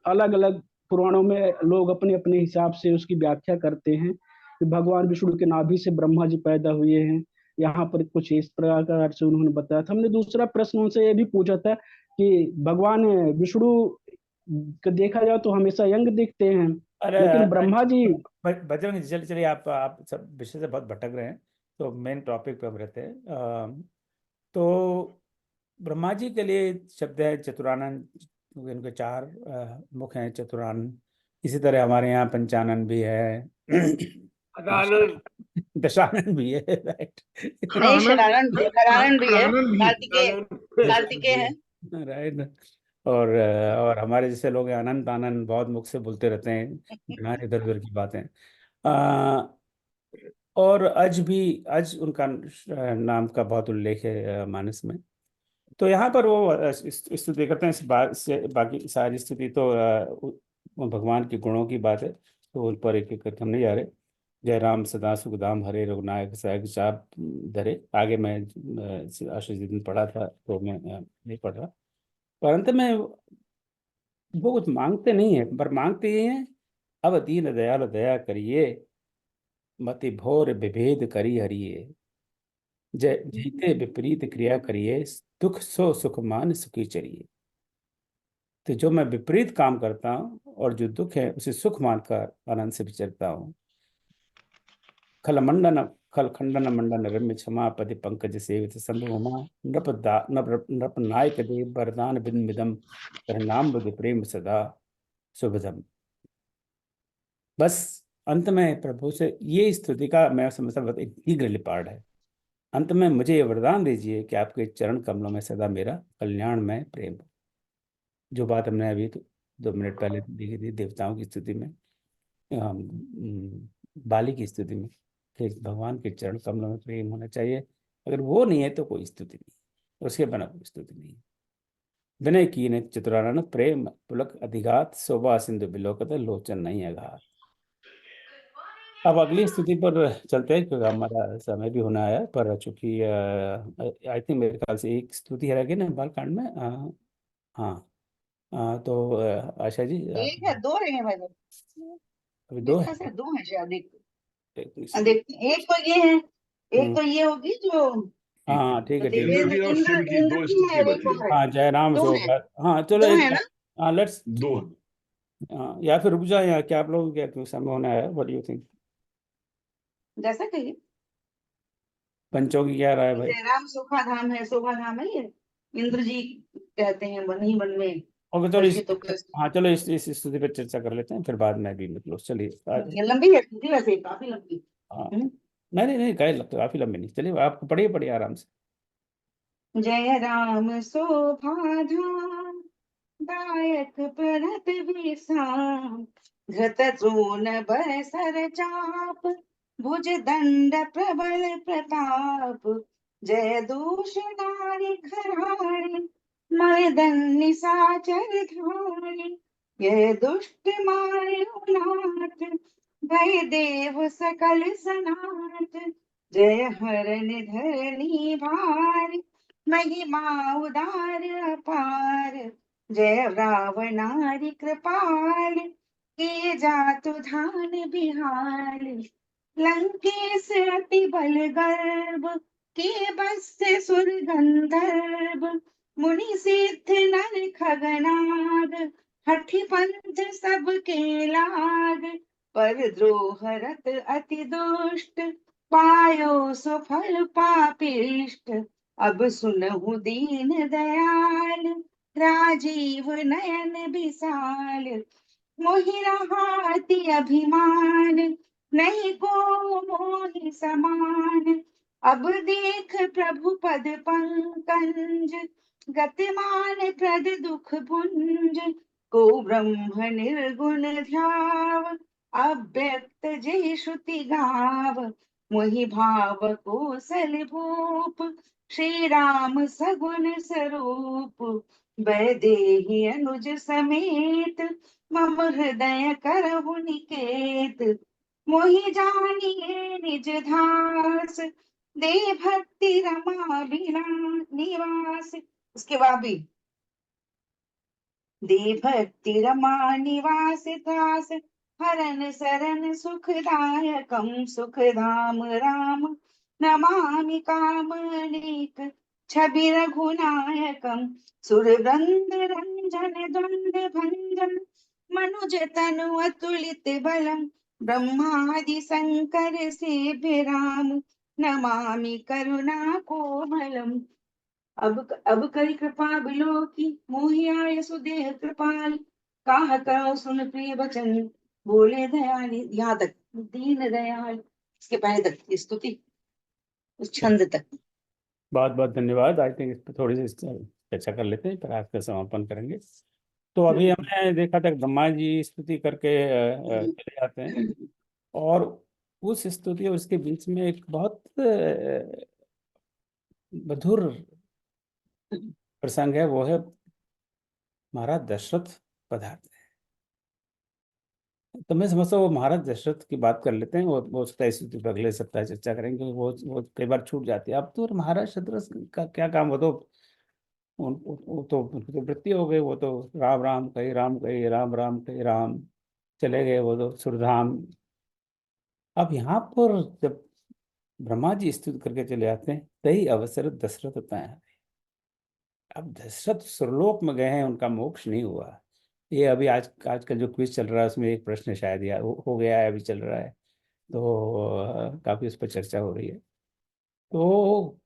अलग अलग, पुराणों में लोग अपने अपने हिसाब से उसकी व्याख्या करते हैं कि भगवान विष्णु के नाभि से ब्रह्मा जी पैदा हुए हैं। यहाँ पर कुछ इस प्रकार से उन्होंने बताया था। हमने दूसरा प्रश्न उनसे ये भी पूछा था कि भगवान विष्णु को देखा जाए तो हमेशा यंग दिखते हैं, अरे लेकिन ब्रह्मा जी बजरंग जी, चलिए चलिए, आप सब विषय से बहुत भटक रहे हैं। तो मेन टॉपिक पे हम रहते हैं। तो ब्रह्मा जी के लिए शब्द है चतुरानन। इनके 4 मुख हैं चतुरानन। इसी तरह हमारे यहाँ पंचानन भी है। अदानंद। दशानन भी है, राइट? नहीं, शरानन भी है, खरानन भी है, खरानन भी। कार्तिकेय, कार्तिकेय है। राइट। और हमारे जैसे लोग हैं अनंत आनंद, बहुत मुख से बोलते रहते हैं बिना इधर उधर की बातें। और अज उनका नाम का बहुत उल्लेख है मानस में। तो यहाँ पर वो स्तुति करते हैं। इस बात से बाकी सारी स्तुति तो वो भगवान के गुणों की बात है, तो उन पर एक एक करके हम नहीं जा रहे। जय राम सदा सुखदाम हरे रघुनायक सहायक चाप धरे। आगे मैं आशीष जी ने पढ़ा था तो मैं नहीं पढ़ रहा। पर अंत में वो कुछ मांगते नहीं है, पर मांगते ये हैं, अब दीन दयाल दया करिए, मति भोर विभेद करी हरिये, जय जीते विपरीत क्रिया करिए, दुख सो सुख मान सुखी चरिए। तो जो मैं विपरीत काम करता हूँ और जो दुख है उसे सुख मानकर आनंद से विचरता हूँ। खल खंडन मंडन रम्य क्षमा पति पंकज सेवित संभुमा नृप नायक देव वरदान बिदम नाम बुद्धि प्रेम सदा शुभदम। बस अंत में प्रभु से ये स्तुति का मैं समझता एक दीर्घ पाठ है। अंत में मुझे ये वरदान दीजिए कि आपके चरण कमलों में सदा मेरा कल्याण में प्रेम हो। जो बात हमने अभी 2 मिनट पहले देखी थी देवताओं की स्तुति में, बाली की स्तुति में, कि भगवान के चरण कमलों में प्रेम होना चाहिए। अगर वो नहीं है तो कोई स्तुति नहीं, उसके बिना कोई स्तुति नहीं। विनय कीन चतुरानन प्रेम पुलक अधिघात शोभा सिंधु बिलोकत लोचन नहीं अघात। अब अगली स्तुति पर चलते हैं क्योंकि हमारा समय भी होना है, पर चूंकि आई थिंक मेरे ख्याल से एक स्तुति है ना बालकांड में। हाँ, तो आशा जी एक है, 2 रहे हैं भाई लोग, अभी 2 है। 2 है शायद। एक एक तो ये है, एक तो ये होगी जो हाँ ठीक है, ठीक है। इंद्र की और शिव की 2 की स्तुति है, एक बची और है। हाँ जयराम 2 से है, होगा। हाँ चलो 2 है एक, ना? हाँ लेट्स 2 या फिर रुक जाए, या क्या आप लोग क्या क्यों समय होना है, व्हाट डू यू थिंक? जैसा कहिए। पंचों की क्या राय भाई? जयराम शोभा धाम है, शोभा धाम है ये। इंद्र जी कहते हैं वन ही वन में ओके चलो परीक्षितों के। हाँ चलो इस स्तुति पर चर्चा कर लेते हैं, फिर बाद में भी मतलब चलिए। ये लंबी है स्तुति, वैसे काफी लंबी। हाँ नहीं कहे लगता काफी लंबी नहीं, चलिए आप पढ़िए आराम से। जय राम शोभा धाम दायक प्रणत विश्राम घृत तृण बरसर चाप भुज दंड प्रबल प्रताप जय दूष नारी खराणी मर्दन निशाचर धारी यह दुष्ट मायुनाथ भय देव सकल सनाथ जय हरण धरनी भार महिमा उदार अपार जय रावणारी कृपाल के जातु धान बिहार लंकेश अति बल गर्भ के बस से सुर गंधर्व मुनि सिद्ध नर खगनाग हठि पंथ सब के लाग पर द्रोह रत अति दुष्ट पायो सुफल पापिष्ट अब सुनहु दीन दयाल राजीव नयन विशाल मोहि रहाति अभिमान नहीं को मोहि समान अब देख प्रभु पद पंकज गतिमान प्रद दुख पुंज को ब्रह्म निर्गुण ध्याव अव्यक्त जय श्रुति गाव मोहि भाव कोसल भूप श्री राम सगुण स्वरूप वैदेही अनुज समेत मम हृदय करहु निकेत मोहि जानिए निज धास दे भक्ति रमा बिना निवास। उसके बाद भी दे भक्ति रमा निवास त्रास हरन सरन सुखदायकम सुखधाम राम नमामि कामनीक छवि रघुनायकम सुरवृंद रंजन द्वंद भंजन मनुज तनु अतुलित बलम ब्रह्मादि शंकर सेव्य राम नमामि करुणा कोमलम। अब करी कृपा बिलो की मोहि आय सुदेह कृपाल काह करो सुन प्रिय वचन बोले दयाली। यहाँ तक दीन दयाल, इसके पहले तक स्तुति उस छंद तक। बहुत बहुत धन्यवाद। आई थिंक इस पर थोड़ी सी चर्चा कर लेते हैं, फिर आज का समापन करेंगे। तो अभी हमने देखा था ब्रह्मा जी स्तुति करके चले जाते हैं, और उस स्तुति और उसके बीच में एक बहुत मधुर प्रसंग है, वो है महाराज दशरथ पधारते हैं। तो मैं समझता हूँ वो महाराज दशरथ की बात कर लेते हैं, वो सकता है स्तुति पर अगले सप्ताह चर्चा करेंगे, वो कई बार छूट जाती है। अब तो महाराज दशरथ का क्या काम, वो तो वृत्ति हो गई, वो तो राम राम कही राम कही राम राम कही राम चले गए, वो तो सुरधाम। अब यहाँ पर जब ब्रह्मा जी स्तुति करके चले आते हैं, तही अवसर दशरथ पाए। अब दशरथ सुरलोक में गए हैं, उनका मोक्ष नहीं हुआ। ये अभी आजकल जो क्विज चल रहा है उसमें एक प्रश्न शायद या हो गया है, अभी चल रहा है, तो काफी उस पर चर्चा हो रही है। तो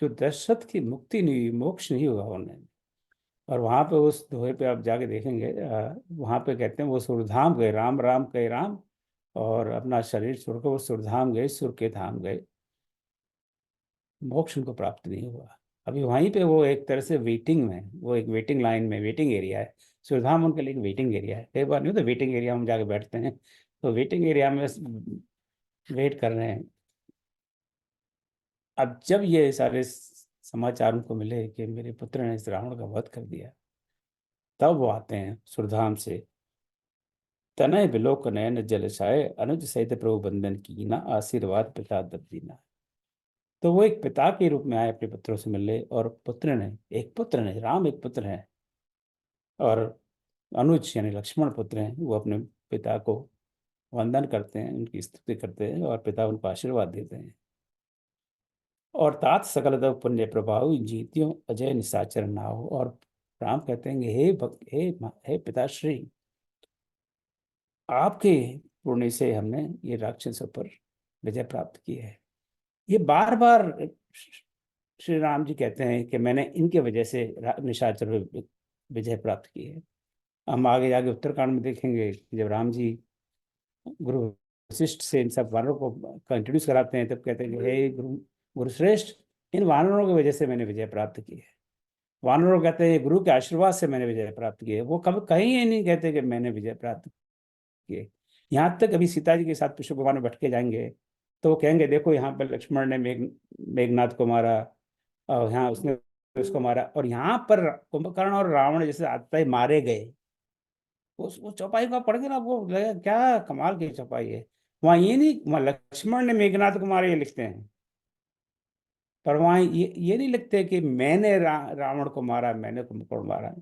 जो दशरथ की मुक्ति नहीं हुई, मोक्ष नहीं हुआ उन्हें। और वहां पे उस दोहे पे आप जाके देखेंगे, वहां पे कहते हैं वो सुरधाम गए, राम राम कहे राम, और अपना शरीर छोड़कर वो सुरधाम गए, सुर के धाम गए, मोक्ष उनको प्राप्त नहीं हुआ। अभी वहीं पे वो एक तरह से वेटिंग में, वो एक वेटिंग लाइन में, वेटिंग एरिया है। सुरधाम उनके लिए एक वेटिंग एरिया है। कई बार नहीं होता वेटिंग एरिया में जाके बैठते हैं, तो वेटिंग एरिया में वेट कर रहे हैं। अब जब ये सारे समाचार उनको मिले कि मेरे पुत्र ने इस रावण का वध कर दिया, तब वो आते हैं सुरधाम से। तनय बिलोक नयन जलशाय, अनुज सहित प्रभु बंधन की ना, आशीर्वाद पिता दब दीना। तो वो एक पिता के रूप में आए अपने पुत्रों से मिलने, और पुत्र ने, एक पुत्र ने, राम एक पुत्र है, और अनुज यानी लक्ष्मण पुत्र हैं, वो अपने पिता को वंदन करते हैं, उनकी स्तुति करते हैं, और पिता उनको आशीर्वाद देते हैं। और तात सकल तव पुण्य प्रभाव, जीतियों अजय निशाचर नाव। और राम कहते हैं हे पिताश्री, आपके पुण्य से हमने ये राक्षसों पर विजय प्राप्त की है। ये बार बार श्री राम जी कहते हैं कि मैंने इनके वजह से निशाचर विजय प्राप्त की है। हम आगे जाके उत्तरकांड में देखेंगे, जब राम जी गुरु वशिष्ठ से इन सब वानरों को इंट्रोड्यूस कराते हैं, तब कहते हैं कि हे गुरुश्रेष्ठ, इन वानरों की वजह से मैंने विजय प्राप्त की है। वानरों कहते हैं गुरु के आशीर्वाद से मैंने विजय प्राप्त की है। वो कभी कहीं ये नहीं कहते कि मैंने विजय प्राप्त की है। यहाँ तक अभी सीता जी के साथ पुष्प भगवान बैठ के जाएंगे, तो वो कहेंगे देखो यहाँ पर लक्ष्मण ने मेघनाथ को मारा, और यहाँ उसने उसको मारा, और यहाँ पर कुंभकर्ण और रावण जैसे आता ही मारे गए। वो चौपाई का पढ़ के ना वो लगा क्या कमाल की चौपाई है। वहां ये नहीं, वहां लक्ष्मण ने मेघनाथ को मारा ये लिखते हैं, पर वहां ये नहीं लिखते कि मैंने रावण को मारा, मैंने कुंभकर्ण मारा।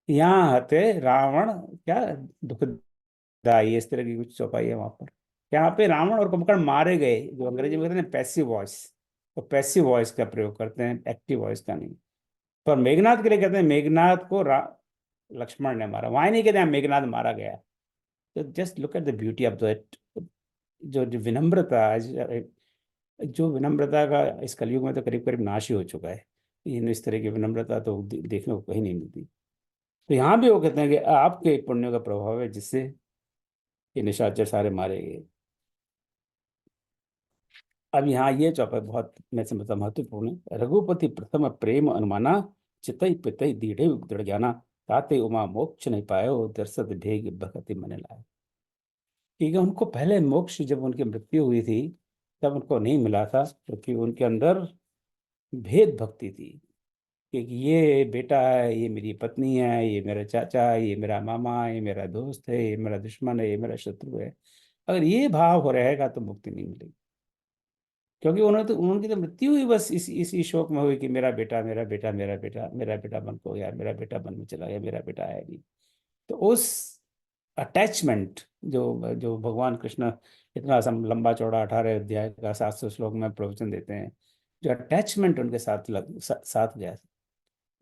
यहाँ हते रावण क्या दुखदाई, इस तरह की कुछ चौपाई है वहां पर। यहाँ पे रावण और कुंभकर्ण मारे गए, जो अंग्रेजी में कहते हैं पैसिव वॉइस, तो पैसिव वॉइस का प्रयोग करते हैं, एक्टिव वॉइस का नहीं। पर मेघनाथ के लिए कहते हैं मेघनाथ को लक्ष्मण ने मारा, वहां नहीं कहते हैं मेघनाथ मारा गया। तो just look at the beauty of that, जो विनम्रता, जो विनम्रता का इस कलयुग में तो करीब करीब नाश ही हो चुका है। इस तरह की विनम्रता तो देखने को कहीं नहीं मिलती। तो यहाँ भी वो कहते हैं कि आपके पुण्यों का प्रभाव है जिससे ये निशाचर सारे मारे गए। अब यहाँ ये चौपाई बहुत मैं समझता महत्वपूर्ण है। रघुपति प्रथम प्रेम अनुमाना, चितई पितई दृढ़ दृढ़ ज्ञाना, ताते उमा मोक्ष नहीं पायो, दर्शत भेग भगति मन लाए। क्योंकि उनको पहले मोक्ष जब उनकी मृत्यु हुई थी तब उनको नहीं मिला था, क्योंकि उनके अंदर भेद भक्ति थी कि ये बेटा है, ये मेरी पत्नी है, ये मेरा चाचा है, ये मेरा मामा है, ये मेरा दोस्त है, ये मेरा दुश्मन है, ये मेरा शत्रु है। अगर ये भाव हो रहेगा तो मुक्ति नहीं मिलेगी, क्योंकि उनकी तो मृत्यु हुई बस इसी शोक में हुई कि मेरा बेटा मेरा बेटा मेरा बेटा मेरा बेटा बन को गया, मेरा बेटा बन में चला गया, मेरा बेटा है नहीं। तो उस अटैचमेंट जो जो भगवान कृष्ण इतना लंबा चौड़ा 18 अध्याय का 700 श्लोक में प्रवचन देते हैं, जो अटैचमेंट उनके साथ गया,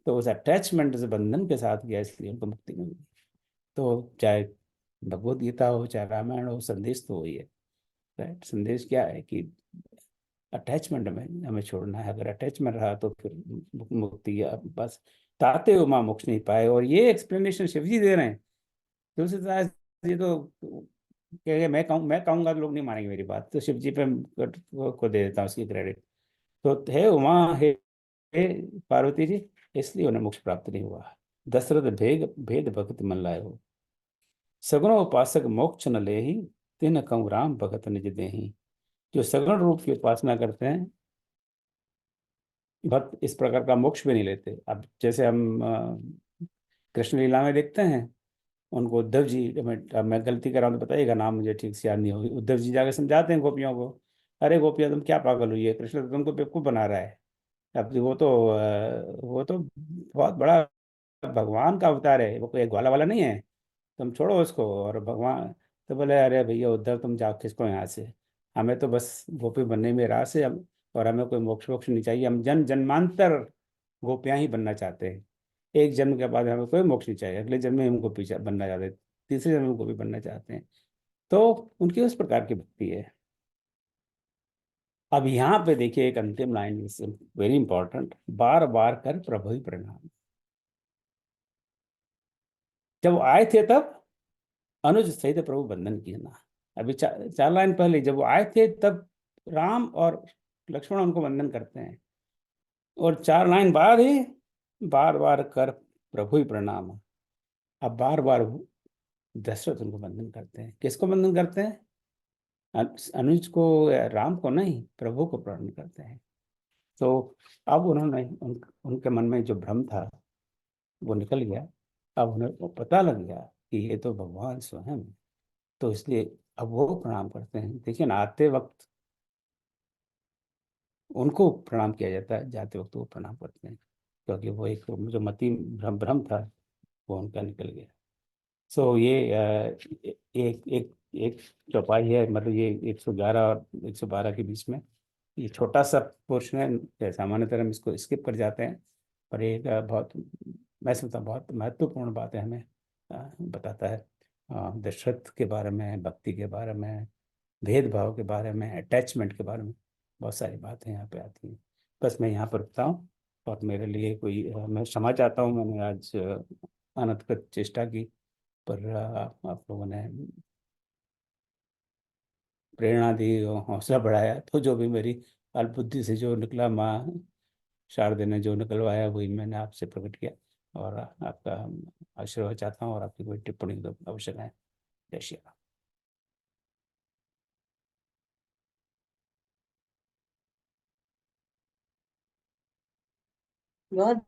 तो उस अटैचमेंट से बंधन के साथ गया, इसलिए उनको मुक्ति नहीं मिली। तो चाहे भगवद गीता हो, चाहे रामायण हो, संदेश तो वही है, राइट। संदेश क्या है कि अटैचमेंट में हमें छोड़ना है। अगर अटैचमेंट रहा तो फिर मुक्ति बस ताते उमा मोक्ष नहीं पाए। और ये एक्सप्लेनेशन शिव जी दे रहे हैं। तुलसीदास ये तो कहेंगे मैं कहूँगा तो लोग नहीं मानेंगे मेरी बात, तो शिव जी पे को दे देता हूँ उसकी क्रेडिट। तो हे उमा, हे पार्वती जी, इसलिए उन्हें मोक्ष प्राप्त नहीं हुआ। दशरथ भेद भगत मन लाए हो, सगुनो उपासक मोक्ष न ले ही, तिन कहूँ राम भगत निज देहि। जो सगुण रूप की उपासना करते हैं भक्त इस प्रकार का मोक्ष भी नहीं लेते। अब जैसे हम कृष्ण लीला में देखते हैं, उनको उद्धव जी, मैं गलती कर रहा हूँ तो बताइएगा, नाम मुझे ठीक से याद नहीं होगी, उद्धव जी जाके समझाते हैं गोपियों को, अरे गोपियाँ तुम क्या पागल हुई है, कृष्ण तो तुमको बेवकूफ़ बना रहा है। अब वो तो बहुत बड़ा भगवान का अवतार है, वो कोई एक ग्वाला वाला नहीं है, तुम छोड़ो उसको। और भगवान तो बोले अरे भैया उद्धव तुम जाओ, खिसको यहाँ से, हमें तो बस गोपी बनने में रास है, और हमें कोई मोक्ष वोक्ष नहीं चाहिए, हम जन्मांतर गोपियां ही बनना चाहते हैं। एक जन्म के बाद हमें कोई मोक्ष नहीं चाहिए, अगले जन्म में हमको पीछा बनना चाहते हैं, तीसरे जन्म में गोपी बनना चाहते हैं। तो उनकी उस प्रकार की भक्ति है। अब यहाँ पे देखिए एक अंतिम लाइन, वेरी इंपॉर्टेंट, बार बार कर प्रभु ही प्रणाम। जब आए थे तब अनुज सहित प्रभु बंधन किए ना। अभी चार लाइन पहले जब वो आए थे तब राम और लक्ष्मण उनको बंधन करते हैं, और 4 लाइन बाद ही बार बार कर प्रभु ही प्रणाम। अब बार बार दशरथ उनको बंधन करते हैं। किसको बंधन करते हैं? अनुज को, राम को नहीं, प्रभु को प्रणाम करते हैं। तो अब उन्होंने उनके मन में जो भ्रम था वो निकल गया। अब उन्हें वो पता लग गया कि ये तो भगवान स्वयं है, तो इसलिए अब वो प्रणाम करते हैं। देखिए ना, आते वक्त उनको प्रणाम किया जाता है, जाते वक्त वो प्रणाम करते हैं, क्योंकि वो एक जो मति भ्रम था वो उनका निकल गया। सो ये एक चौपाई है, मतलब ये 111 और 112 के बीच में ये छोटा सा पोर्शन है। सामान्यतः हम इसको स्किप कर जाते हैं, पर एक बहुत, मैं समझता हूँ बहुत महत्वपूर्ण बातें हमें बताता है। दशरथ के बारे में, भक्ति के बारे में, भेदभाव के बारे में, अटैचमेंट के बारे में बहुत सारी बातें यहाँ पे आती हैं। बस मैं यहाँ पर रुकता हूँ, और मेरे लिए कोई, मैं क्षमा चाहता हूँ, मैंने आज अनथक चेष्टा की, पर आप लोगों ने प्रेरणा दी और हौसला बढ़ाया। तो जो भी मेरी अल्पबुद्धि से जो निकला, माँ शारदा ने जो निकलवाया वही मैंने आपसे प्रकट किया, और आपका आशीर्वाद चाहता हूँ, और आपकी कोई टिप्पणी तो अवश्य है। जय श्री राम। बहुत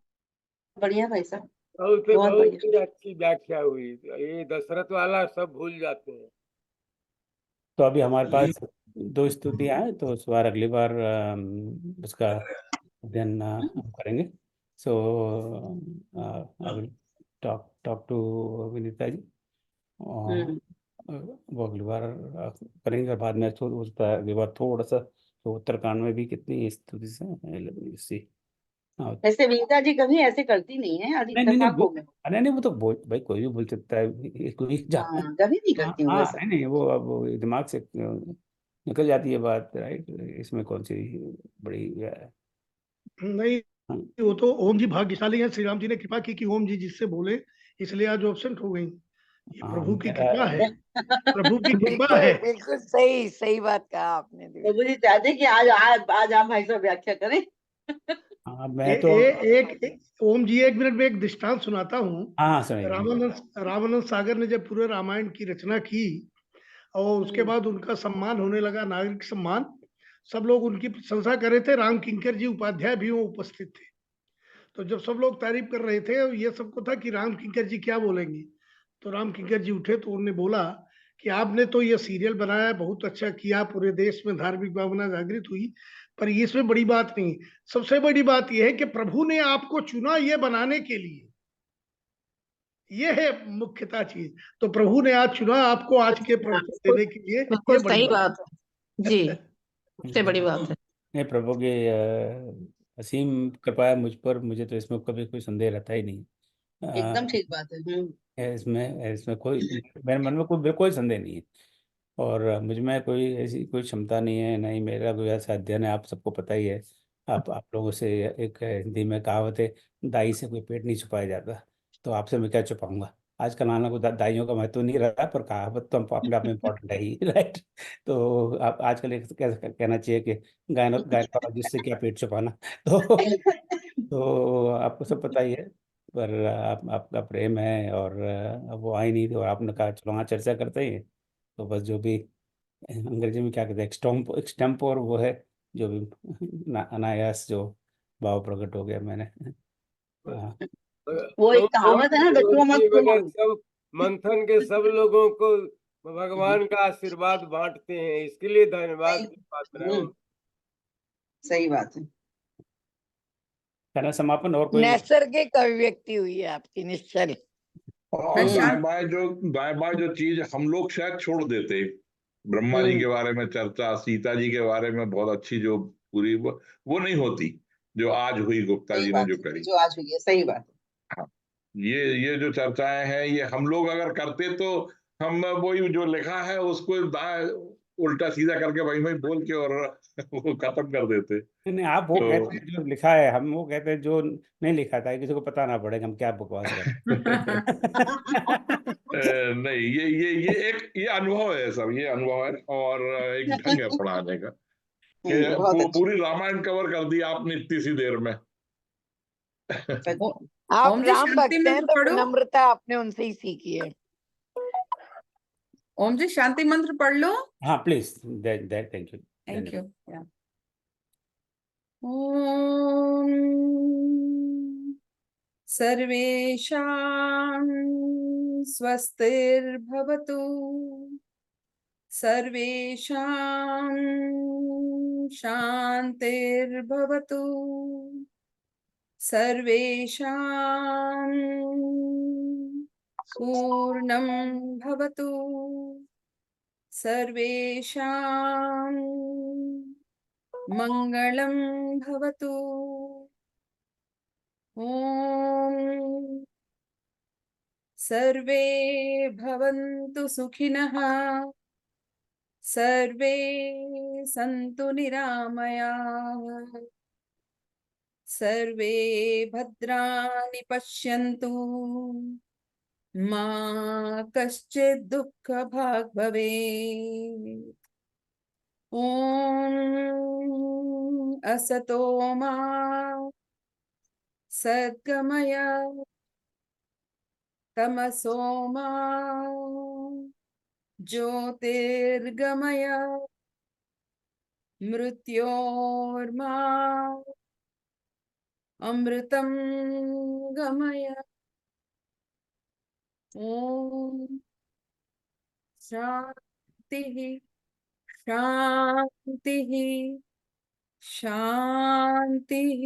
बढ़िया भाई साहब, और उसमें बहुत बहुत बढ़िया। ही अच्छी व्याख्या हुई। ये दशरथ वाला सब भूल जाते हैं। तो अभी हमारे पास 2 स्तुतियाँ हैं, तो इस बार अगली बार उसका अध्ययन हम करेंगे। So I will talk to Vineeta ji, और वो अगली बार करेंगे। और बाद में उसका अगली बार थोड़ा सा, तो उत्तरकांड में भी कितनी स्तुति से सी। वैसे विनीता जी कभी ऐसे करती नहीं है, आज नहीं नहीं इत्तेफाक हो नहीं, गया। अरे नहीं, वो तो भाई कोई भी बोल सकता है, कोई हाँ, कभी नहीं हाँ करती हूँ हाँ, वैसा। नहीं वो अब वो दिमाग से निकल जाती है बात, राइट। इसमें कौन सी बड़ी नहीं, हाँ, वो तो ओम जी भाग्यशाली हैं, श्री राम जी ने कृपा की कि ओम जी जिससे बोले, इसलिए आज एब्सेंट हो गई। ये प्रभु की कृपा है, प्रभु की कृपा है। बिल्कुल बिल्कुल सही सही बात कहा आपने दीदी। प्रभु जी चाहते कि आज आप भाई साहब व्याख्या करें। हाँ, मैं तो ओम जी, 1 मिनट में एक दृष्टांत सुनाता हूँ। हाँ सुनिए। रामानंद सागर ने जब पूरे रामायण की रचना की, और उसके बाद उनका सम्मान होने लगा, नागरिक सम्मान, सब लोग उनकी प्रशंसा कर रहे थे। राम किंकर जी उपाध्याय भी वो उपस्थित थे। तो जब सब लोग तारीफ कर रहे थे, ये सबको था कि राम किंकर जी क्या बोलेंगे। तो राम किंकर जी उठे, तो उन्होंने बोला कि आपने तो ये सीरियल बनाया, बहुत अच्छा किया, पूरे देश में धार्मिक भावना जागृत हुई, पर इसमें बड़ी बात नहीं। सबसे बड़ी बात यह है कि प्रभु ने आपको चुना ये बनाने के लिए, ये है मुख्यता चीज। तो प्रभु ने आज चुना आपको आज के प्रवचन देने के लिए, ये बड़ी सही बात बात है जी, सबसे बड़ी बात है। नहीं, प्रभु की असीम कृपा है मुझ पर, मुझे तो इसमें कभी कोई संदेह रहता ही नहीं। एकदम ठीक बात है। इसमें कोई, मेरे मन में कोई बिल्कुल संदेह नहीं है, और मुझ में कोई ऐसी कोई क्षमता नहीं है, नहीं मेरा कोई ऐसा अध्ययन है। आप सबको पता ही है, आप लोगों से एक हिंदी में कहावत है, दाई से कोई पेट नहीं छुपाया जाता। तो आपसे मैं क्या छुपाऊंगा? आजकल आना को दाइयों का महत्व नहीं रहा, पर कहावत तो हम अपने आप में इम्पोर्टेंट है ही, राइट। तो आप आजकल एक कैसे कहना चाहिए कि गाय जिससे क्या पेट छुपाना। तो आपको सब पता ही है, पर आपका प्रेम है, और वो आई नहीं, तो आपने कहा चलो हाँ चर्चा करते ही हैं। तो बस जो भी अंग्रेजी में क्या कहते हैं, एक्सटेम्पोर, वो है जो भी अनायास जो भाव प्रकट हो गया मैंने। वो एक कहावत है ना, डटो मत जी तुम। वगैरह सब मंथन के सब लोगों को भगवान का आशीर्वाद बांटते हैं, इसके लिए धन्यवाद की पात्र है। सही बात है। कहना समापन, और कोई नैसर्गिक अभिव्यक्ति हुई है आपकी, निश्चल। और दाएं बाएं जो चीज हम लोग शायद छोड़ देते, ब्रह्मा जी के बारे में चर्चा, सीता जी के बारे में बहुत अच्छी जो पूरी वो नहीं होती, जो आज हुई गुप्ता सही जी ने बात जो है, करी। जो आज हुई है, सही बात है। हाँ, ये जो चर्चाएं हैं, ये हम लोग अगर करते तो हम वही जो लिखा है उसको उल्टा सीधा करके वही वही बोल के और वो खत्म कर देते। नहीं, आप वो तो कहते हैं जो लिखा है, हम वो कहते हैं जो नहीं लिखा था, किसी को पता ना पड़ेगा हम क्या बकवास कर नहीं, ये अनुभव है सब, ये अनुभव है और एक ढंग है पढ़ाने का कि बहुत अच्छा। पूरी रामायण कवर कर दी आपने इतनी सी देर में। आप ओम जी राम शांति भक्त हैं मंत्र तो पढ़ो। विनम्रता आपने उनसे ही सीखी है। ओम जी शांति मंत्र पढ़ लो। हाँ please, thank you. Thank you. ओम सर्वेषां स्वस्तिर्भवतु, सर्वेषां शान्तिर्भवतु, सर्वेषां पूर्णं भवतु, सर्वेषां मङ्गलं भवतु। ॐ सर्वे भवन्तु सुखिनः, सर्वे सन्तु निरामयाः, सर्वे भद्राणि पश्यन्तु, मा कश्चित् दुःखभाग् भवेत्। ॐ असतो मा सद्गमय, तमसो मा ज्योतिर्गमय, मृत्योर्मा अमृतं गमय। ॐ शान्तिः शान्तिः शान्तिः।